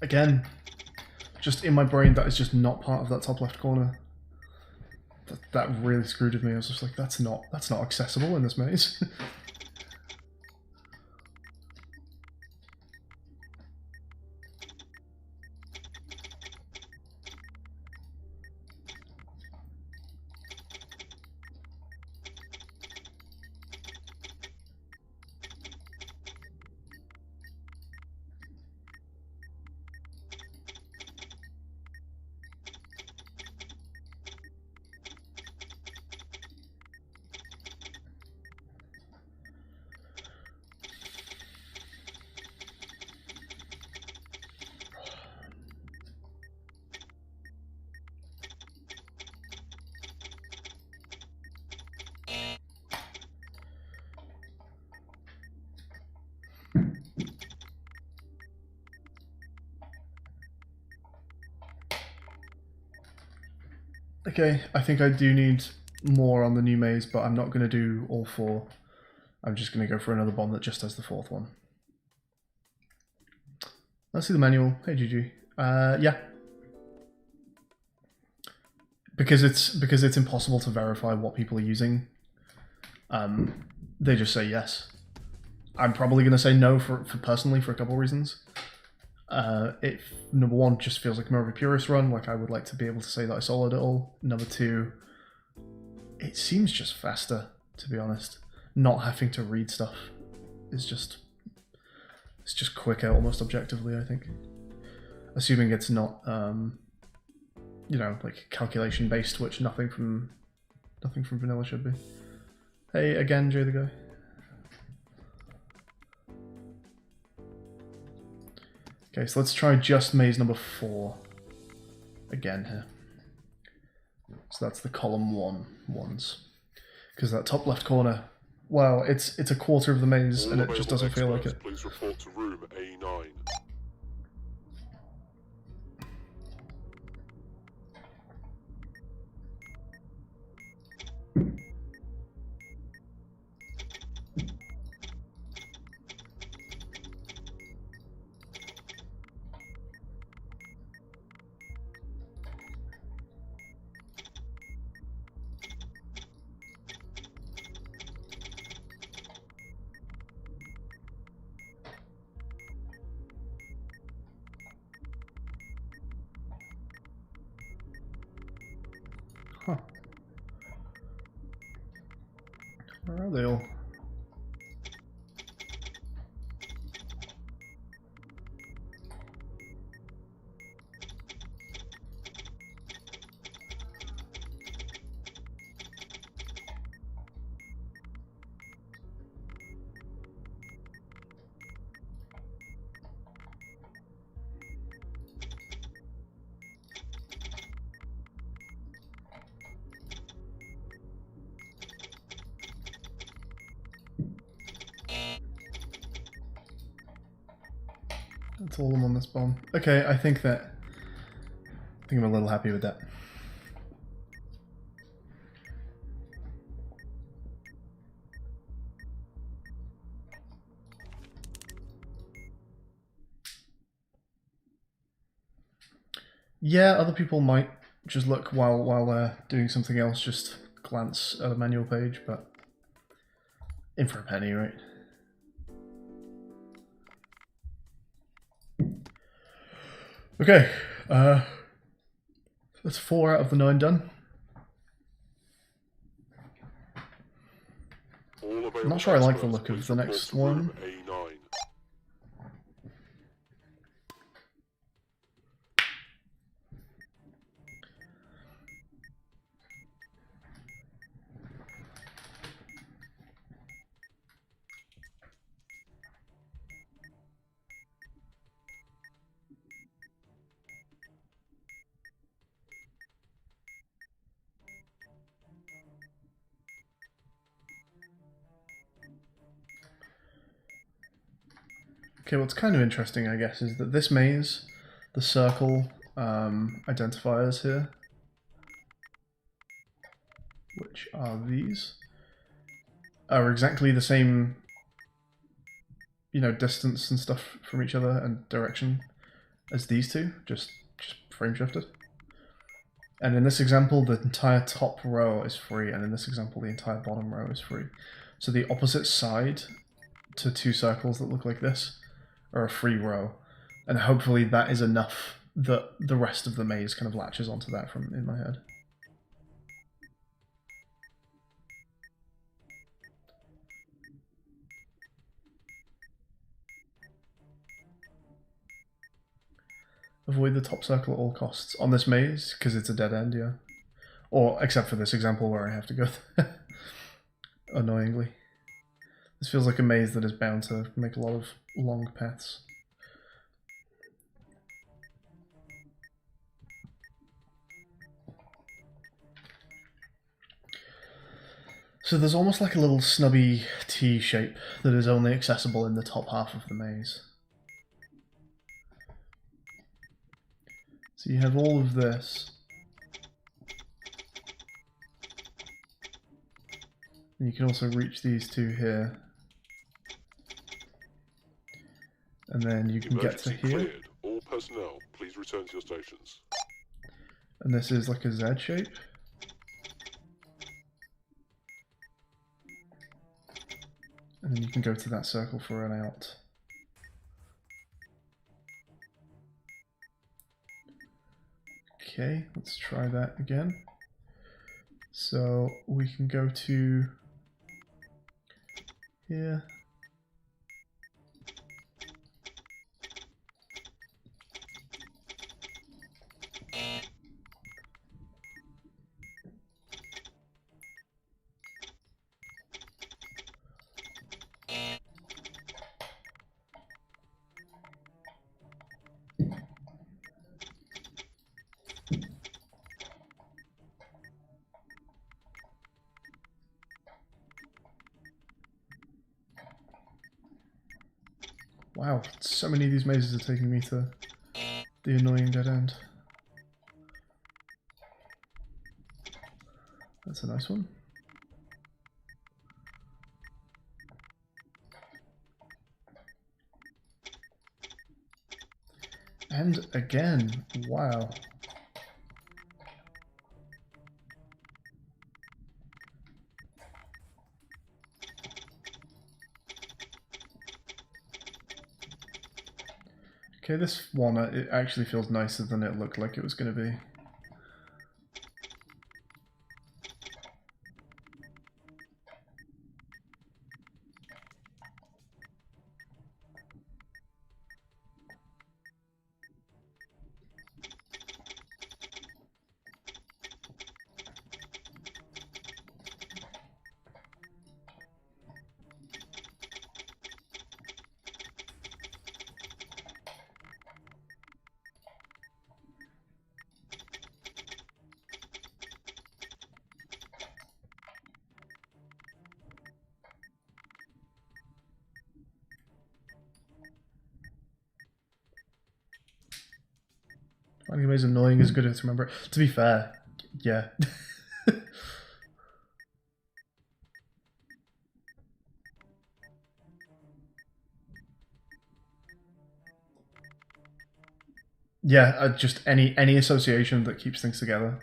Again, just in my brain, that is just not part of that top left corner. That really screwed with me. I was just like, that's not accessible in this maze. Okay, I think I do need more on the new maze, but I'm not going to do all 4. I'm just going to go for another bomb that just has the 4th one. Let's see the manual. Hey, GG. Yeah. Because it's impossible to verify what people are using, they just say yes. I'm probably going to say no for personally for a couple of reasons. It, number 1, just feels like more of a purist run, like I would like to be able to say that I soloed it all. Number 2, it seems just faster, to be honest. Not having to read stuff is just, it's just quicker, almost objectively, I think. Assuming it's not, you know, like calculation based, which nothing from vanilla should be. Hey, again, Jay the guy. Okay, so let's try just maze number 4 again here. So that's the column 1 ones. Because that top left corner, well, it's a quarter of the maze and it just doesn't feel like it. Please report to room A9. Huh. Where are they all? That's all of them on this bomb. Okay, I think I'm a little happy with that. Yeah, other people might just look while they're doing something else, just glance at a manual page, but in for a penny, right? Okay, that's 4 out of the 9 done. I'm not sure I like the look of the next one. A9. Okay, what's kind of interesting, I guess, is that this maze, the circle identifiers here, which are these, are exactly the same, you know, distance and stuff from each other and direction as these two, just frame shifted. And in this example, the entire top row is free, and in this example, the entire bottom row is free. So the opposite side to two circles that look like this are a free row, and hopefully that is enough that the rest of the maze kind of latches onto that from in my head. Avoid the top circle at all costs on this maze, because it's a dead end, yeah. Or, except for this example where I have to go annoyingly. This feels like a maze that is bound to make a lot of long paths. So there's almost like a little snubby T shape that is only accessible in the top half of the maze. So you have all of this. And you can also reach these two here. And then you can get to here. Cleared. All personnel, please return to your stations. And this is like a Z shape. And then you can go to that circle for an out. Okay, let's try that again. So we can go to here. Wow, so many of these mazes are taking me to the annoying dead end. That's a nice one. And again, wow. Okay, this one, it actually feels nicer than it looked like it was going to be. Finding a maze annoying is good to remember. To be fair, yeah. Yeah, just any association that keeps things together.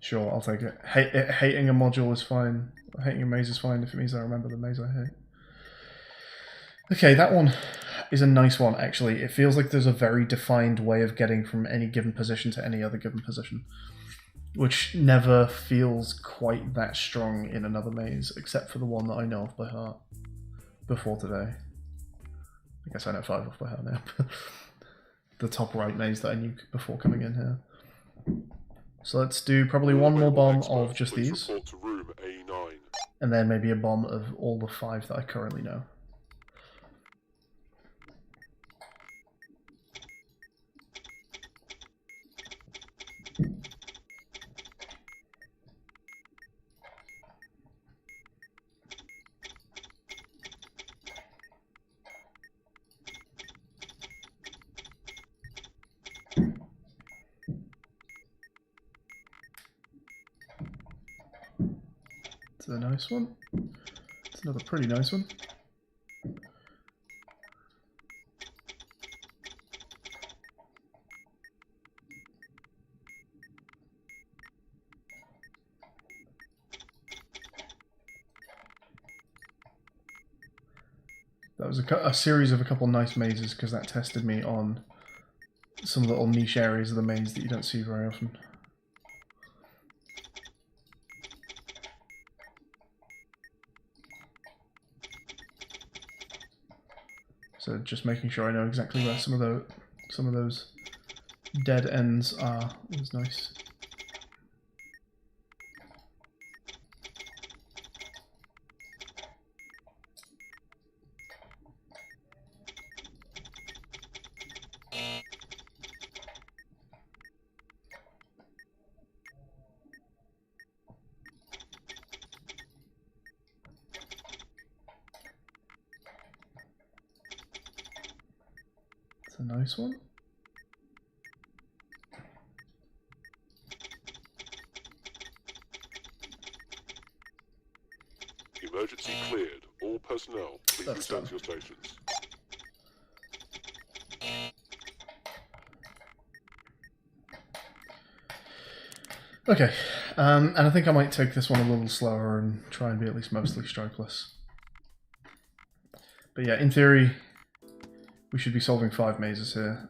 Sure, I'll take it. Hating a module is fine. Hating a maze is fine if it means I remember the maze I hate. Okay, that one is a nice one, actually. It feels like there's a very defined way of getting from any given position to any other given position, which never feels quite that strong in another maze, except for the one that I know off by heart before today. I guess I know 5 off by heart now. The top right maze that I knew before coming in here. So let's do probably one more bomb of just these, and then maybe a bomb of all the 5 that I currently know. It's a nice one. It's another pretty nice one. That was a series of a couple nice mazes, because that tested me on some little niche areas of the maze that you don't see very often. So just making sure I know exactly where some of those dead ends are was nice. It's a nice one. Emergency cleared. All personnel, please return to your stations. Okay, and I think I might take this one a little slower and try and be at least mostly strikeless. But yeah, in theory, we should be solving 5 mazes here.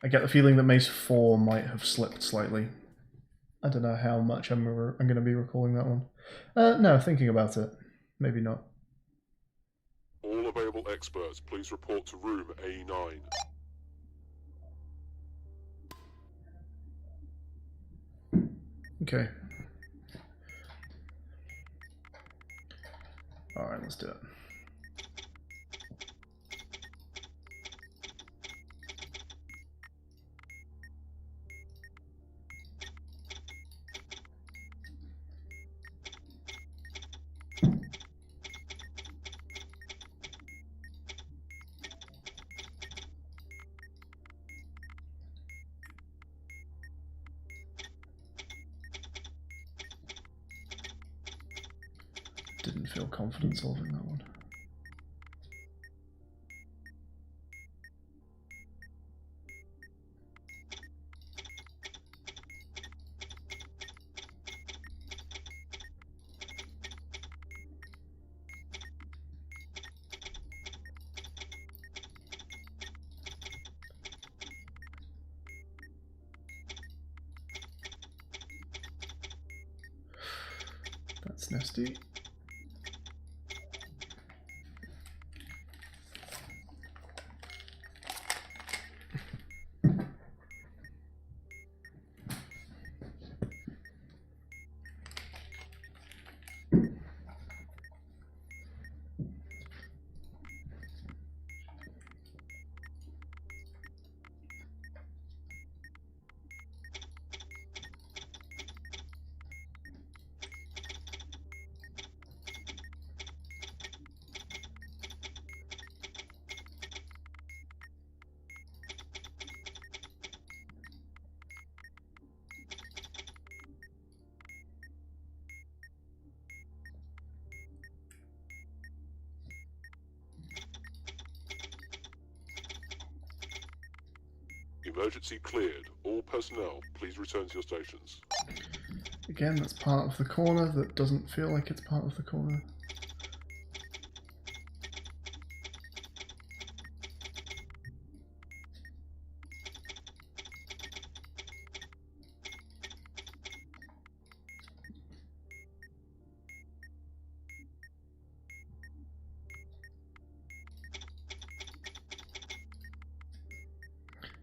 I get the feeling that maze 4 might have slipped slightly. I don't know how much I'm going to be recalling that one. No, thinking about it, maybe not. All available experts, please report to room A9. Okay. Alright, let's do it. Didn't feel confident solving that one. That's nasty. Emergency cleared. All personnel, please return to your stations. Again, that's part of the corner that doesn't feel like it's part of the corner.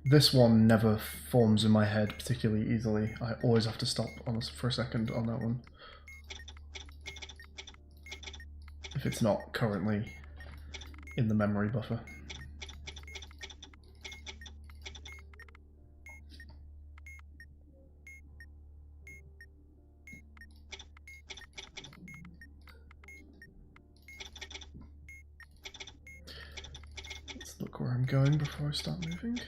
This one never forms in my head particularly easily. I always have to stop for a second on that one. If it's not currently in the memory buffer. Let's look where I'm going before I start moving.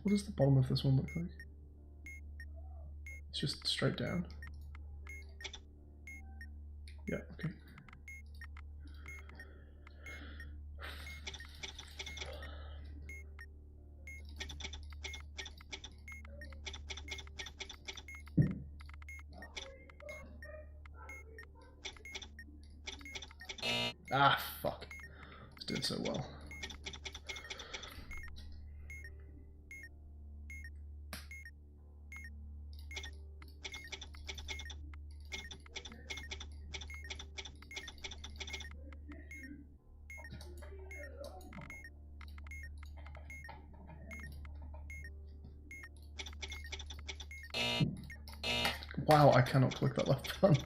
What does the bottom of this one look like? It's just straight down. Yeah, okay. Ah, fuck. It's doing so well. Wow, I cannot click that left button.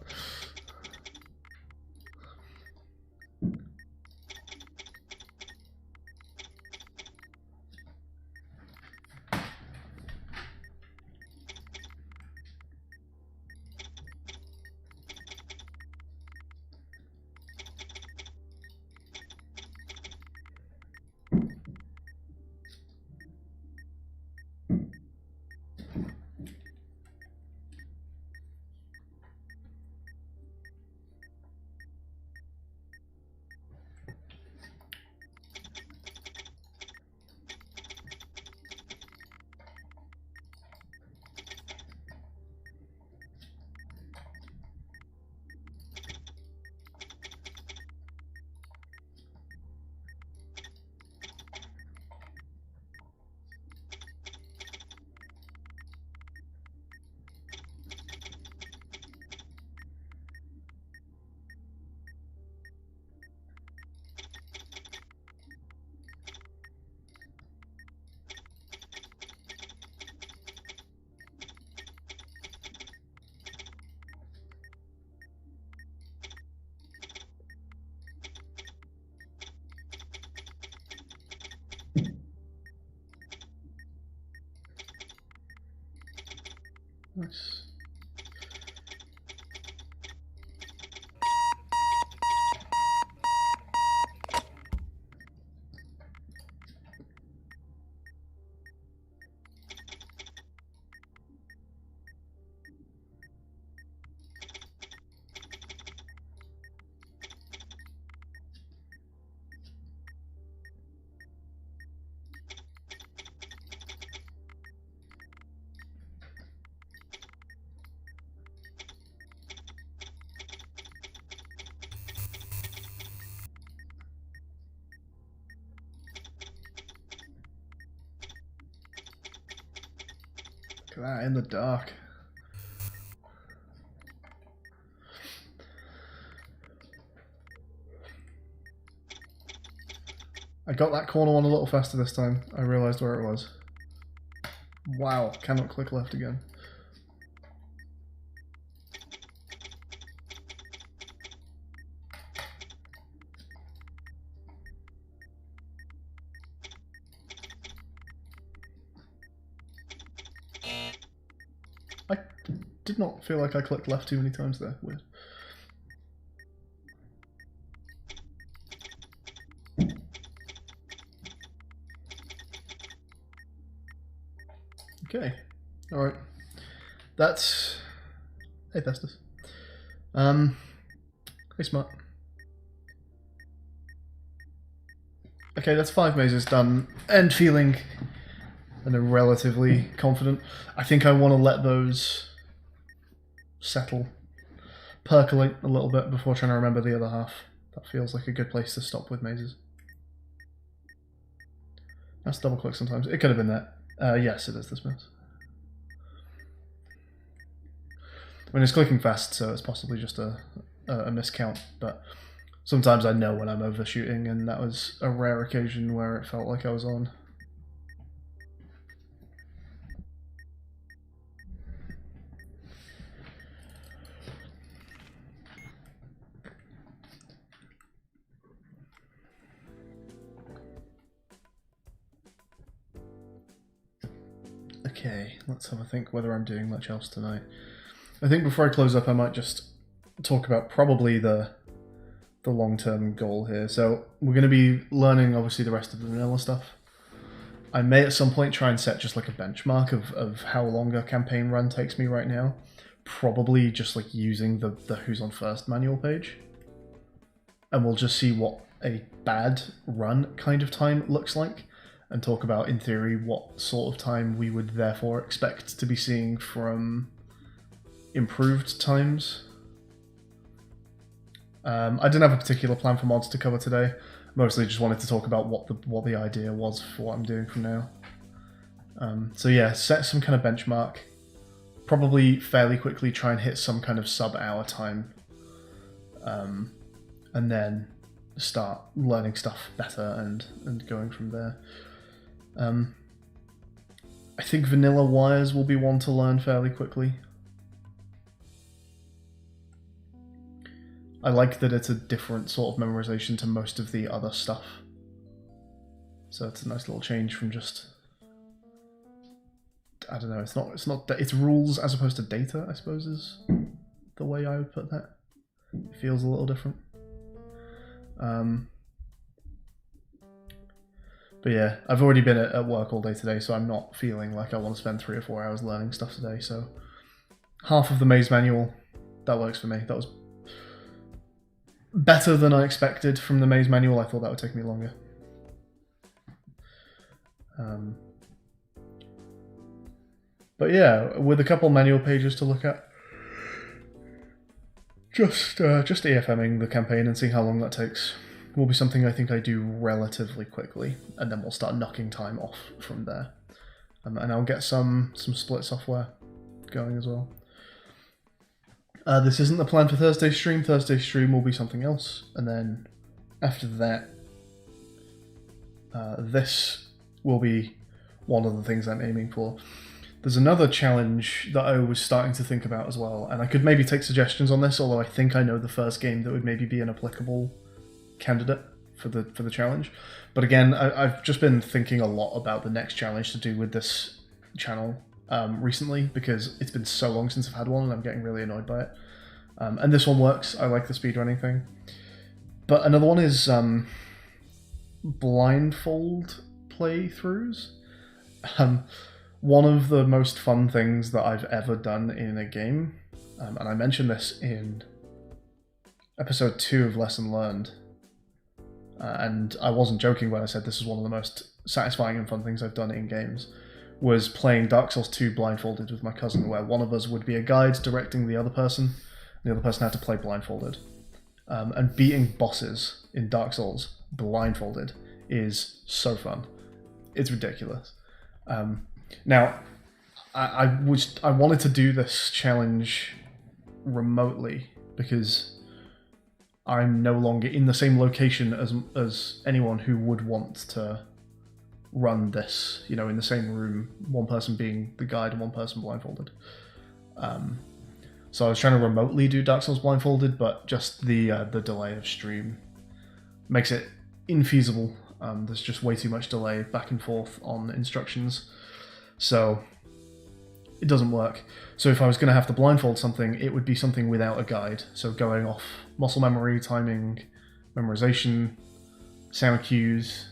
Nice. Look at that in the dark. I got that corner one a little faster this time. I realised where it was. Wow, cannot click left again. I did not feel like I clicked left too many times there. Weird. Okay, alright. That's... Hey, Festus. Hey, Smart. Okay, that's 5 mazes done, and feeling relatively confident. I think I want to let those settle, percolate a little bit before trying to remember the other half. That feels like a good place to stop with mazes. That's double click sometimes. It could have been that. Yes, it is this mouse. I mean, it's clicking fast, so it's possibly just a miscount, but sometimes I know when I'm overshooting, and that was a rare occasion where it felt like I was on. Okay, let's have a think whether I'm doing much else tonight. I think before I close up, I might just talk about probably the long-term goal here. So we're going to be learning, obviously, the rest of the vanilla stuff. I may at some point try and set just like a benchmark of how long a campaign run takes me right now. Probably just like using the Who's on First manual page. And we'll just see what a bad run kind of time looks like, and talk about, in theory, what sort of time we would therefore expect to be seeing from improved times. I didn't have a particular plan for mods to cover today. Mostly just wanted to talk about what the idea was for what I'm doing from now. So yeah, set some kind of benchmark. Probably fairly quickly try and hit some kind of sub-hour time. And then start learning stuff better and going from there. I think vanilla wires will be one to learn fairly quickly. I like that it's a different sort of memorization to most of the other stuff. So it's a nice little change from just, I don't know, it's rules as opposed to data, I suppose, is the way I would put that. It feels a little different. But yeah, I've already been at work all day today, so I'm not feeling like I want to spend 3 or 4 hours learning stuff today, so half of the maze manual, that works for me. That was better than I expected from the maze manual. I thought that would take me longer. But yeah, with a couple manual pages to look at, just EFMing the campaign and seeing how long that takes will be something I think I do relatively quickly, and then we'll start knocking time off from there. And I'll get some split software going as well. This isn't the plan for Thursday's stream. Thursday's stream will be something else, and then after that, this will be one of the things I'm aiming for. There's another challenge that I was starting to think about as well, and I could maybe take suggestions on this, although I think I know the first game that would maybe be an applicable candidate for the challenge. But again, I've just been thinking a lot about the next challenge to do with this channel recently, because it's been so long since I've had one and I'm getting really annoyed by it. And this one works. I like the speedrunning thing. But another one is Blindfold Play-Throughs. One of the most fun things that I've ever done in a game, and I mentioned this in episode 2 of Lesson Learned, and I wasn't joking when I said this is one of the most satisfying and fun things I've done in games, was playing Dark Souls 2 blindfolded with my cousin, where one of us would be a guide directing the other person, and the other person had to play blindfolded. And beating bosses in Dark Souls blindfolded is so fun. It's ridiculous. Now, I wanted to do this challenge remotely because I'm no longer in the same location as anyone who would want to run this, you know, in the same room, one person being the guide and one person blindfolded. So I was trying to remotely do Dark Souls blindfolded, but just the delay of stream makes it infeasible. There's just way too much delay back and forth on instructions, so it doesn't work. So if I was going to have to blindfold something, it would be something without a guide, so going off muscle memory, timing, memorization, sound cues,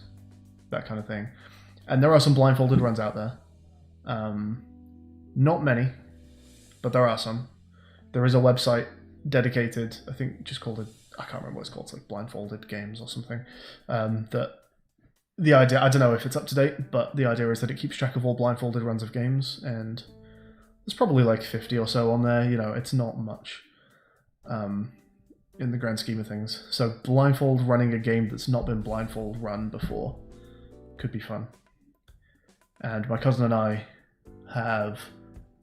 that kind of thing. And there are some blindfolded runs out there. Not many, but there are some. There is a website dedicated, I think just called I can't remember what it's called, it's like Blindfolded Games or something, that the idea, I don't know if it's up to date, but the idea is that it keeps track of all blindfolded runs of games, and there's probably like 50 or so on there. You know, it's not much in the grand scheme of things. So blindfold running a game that's not been blindfold run before could be fun. And my cousin and I have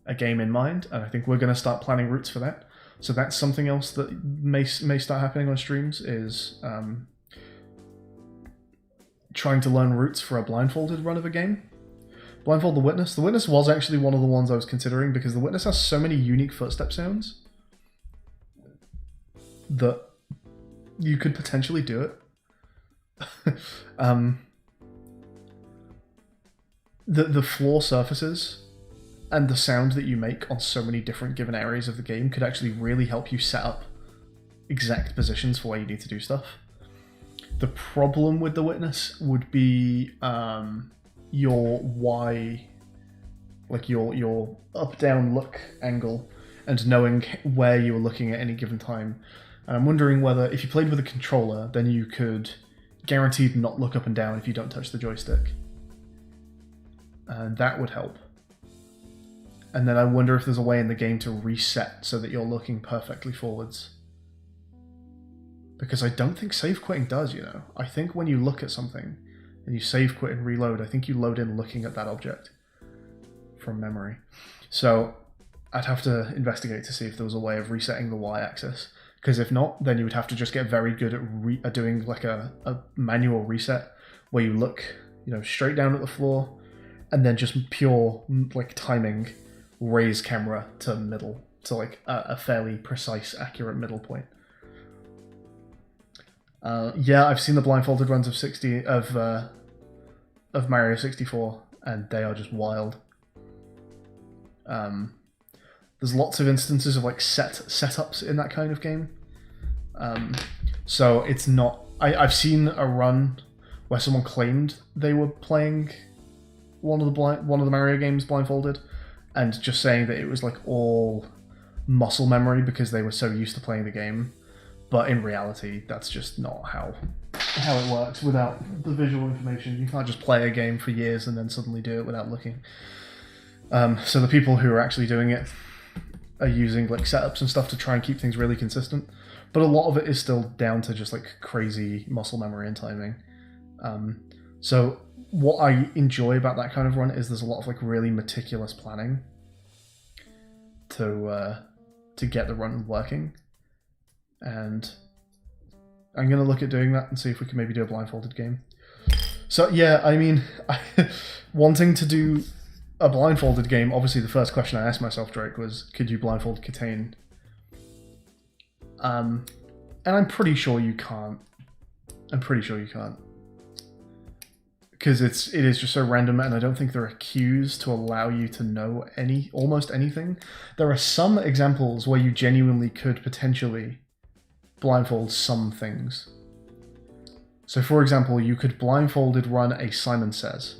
a game in mind, and I think we're going to start planning routes for that. So that's something else that may start happening on streams, is trying to learn routes for a blindfolded run of a game. Blindfold the Witness. The Witness was actually one of the ones I was considering, because the Witness has so many unique footstep sounds that you could potentially do it. The floor surfaces and the sound that you make on so many different given areas of the game could actually really help you set up exact positions for where you need to do stuff. The problem with the Witness would be your Y, like your up-down look angle, and knowing where you were looking at any given time. And I'm wondering whether, if you played with a controller, then you could guaranteed not look up and down if you don't touch the joystick. And that would help. And then I wonder if there's a way in the game to reset so that you're looking perfectly forwards. Because I don't think save quitting does, you know. I think when you look at something and you save quit and reload, I think you load in looking at that object from memory. So I'd have to investigate to see if there was a way of resetting the Y-axis. Because if not, then you would have to just get very good at doing like a manual reset where you look, you know, straight down at the floor and then just pure like timing raise camera to middle, to like a fairly precise, accurate middle point. Yeah, I've seen the blindfolded runs of Mario 64, and they are just wild. There's lots of instances of like setups in that kind of game. So it's not. I've seen a run where someone claimed they were playing one of the Mario games blindfolded, and just saying that it was like all muscle memory because they were so used to playing the game. But in reality, that's just not how it works without the visual information. You can't just play a game for years and then suddenly do it without looking. So the people who are actually doing it are using like setups and stuff to try and keep things really consistent. But a lot of it is still down to just like crazy muscle memory and timing. So what I enjoy about that kind of run is there's a lot of like really meticulous planning to get the run working. And I'm going to look at doing that and see if we can maybe do a blindfolded game. So yeah, I mean, wanting to do a blindfolded game, obviously the first question I asked myself, Drake, was, could you blindfold KTANE? And I'm pretty sure you can't. Because it is just so random, and I don't think there are cues to allow you to know almost anything. There are some examples where you genuinely could potentially blindfold some things. So for example, you could blindfolded run a Simon Says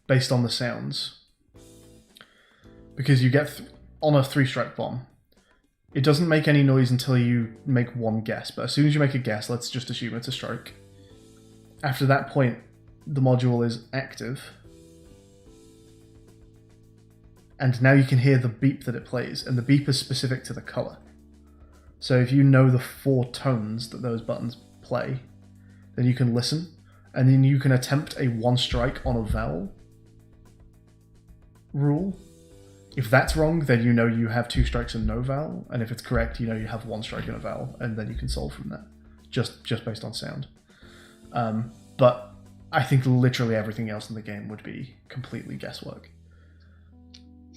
based on the sounds. Because you get on a 3-strike bomb, it doesn't make any noise until you make one guess, but as soon as you make a guess, let's just assume it's a strike. After that point, the module is active. And now you can hear the beep that it plays, and the beep is specific to the color. So if you know the 4 tones that those buttons play, then you can listen, and then you can attempt a 1-strike on a vowel rule. If that's wrong, then you know you have 2 strikes and no vowel, and if it's correct, you know you have 1 strike and a vowel, and then you can solve from that, just based on sound. But I think literally everything else in the game would be completely guesswork,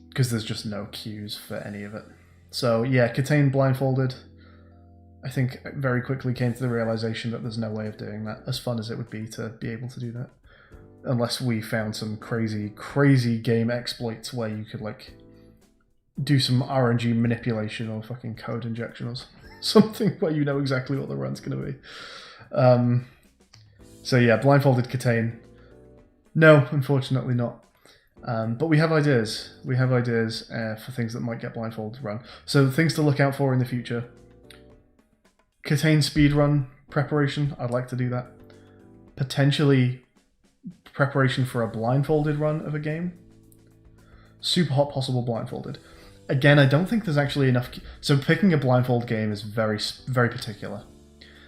because there's just no cues for any of it. So yeah, KTANE blindfolded, I think very quickly came to the realization that there's no way of doing that, as fun as it would be to be able to do that. Unless we found some crazy game exploits where you could like do some RNG manipulation or fucking code injection or something where you know exactly what the run's going to be. So yeah, blindfolded KTANE. No, unfortunately not. But we have ideas. We have ideas for things that might get blindfolded run. So things to look out for in the future. KTANE speedrun preparation. I'd like to do that. Potentially preparation for a blindfolded run of a game. Super hot possible blindfolded. Again, I don't think there's actually enough. So picking a blindfold game is very particular.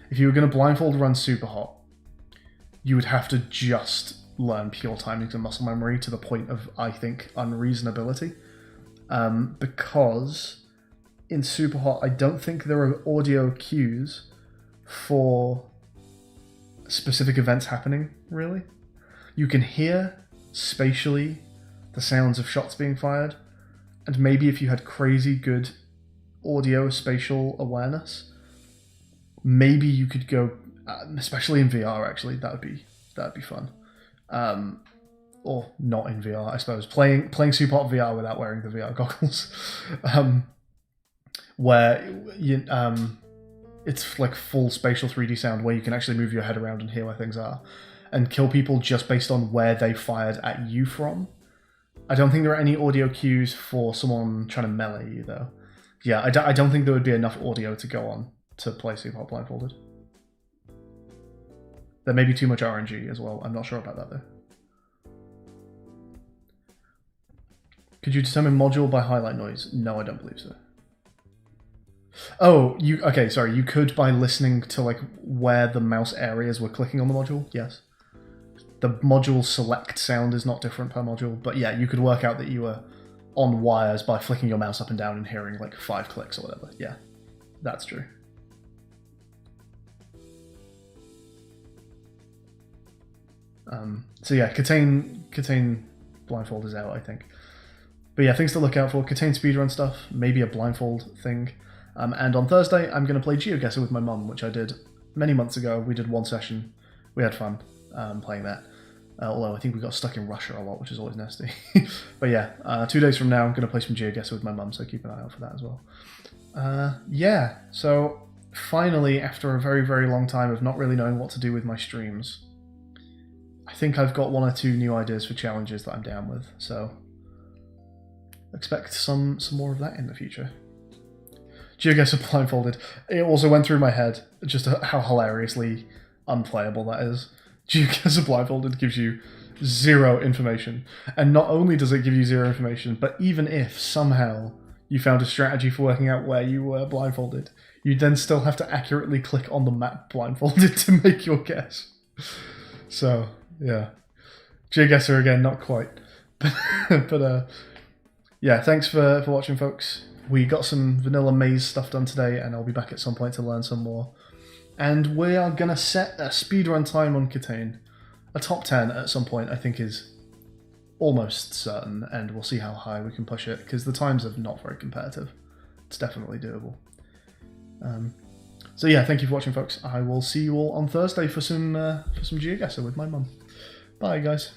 If you were going to blindfold run super hot, you would have to just learn pure timings and muscle memory to the point of, I think, unreasonability. Because in super hot, I don't think there are audio cues for specific events happening, really. You can hear spatially the sounds of shots being fired, and maybe if you had crazy good audio spatial awareness, maybe you could go, especially in VR actually, that'd be fun. Or not in VR, I suppose. Playing super hot VR without wearing the VR goggles. Where it's like full spatial 3D sound where you can actually move your head around and hear where things are. and kill people just based on where they fired at you from. I don't think there are any audio cues for someone trying to melee you, though. Yeah, I don't think there would be enough audio to go on to play Super Hot Blindfolded. There may be too much RNG as well. I'm not sure about that, though. Could you determine module by highlight noise? No, I don't believe so. Oh, okay, sorry. You could by listening to like where the mouse areas were clicking on the module, yes. The module select sound is not different per module, but yeah, you could work out that you were on wires by flicking your mouse up and down and hearing like 5 clicks or whatever. Yeah, that's true. So yeah, KTANE Blindfold is out, I think. But yeah, things to look out for. KTANE speedrun stuff, maybe a blindfold thing. And on Thursday, I'm going to play GeoGuessr with my mum, which I did many months ago. We did one session. We had fun playing that. Although I think we got stuck in Russia a lot, which is always nasty. But yeah, 2 days from now, I'm going to play some GeoGuessr with my mum, so keep an eye out for that as well. Yeah, so finally, after a very, very long time of not really knowing what to do with my streams, I think I've got 1 or 2 new ideas for challenges that I'm down with, so expect some more of that in the future. GeoGuessr Blindfolded. It also went through my head just how hilariously unplayable that is. GeoGuessr Blindfolded gives you 0 information. And not only does it give you 0 information, but even if somehow you found a strategy for working out where you were blindfolded, you'd then still have to accurately click on the map blindfolded to make your guess. So, yeah. GeoGuessr again, not quite. But yeah, thanks for watching, folks. We got some vanilla maze stuff done today, and I'll be back at some point to learn some more. And we are going to set a speedrun time on KTANE. A top 10 at some point, I think, is almost certain, and we'll see how high we can push it, because the times are not very competitive. It's definitely doable. So yeah, thank you for watching, folks. I will see you all on Thursday for some GeoGuessr with my mum. Bye, guys.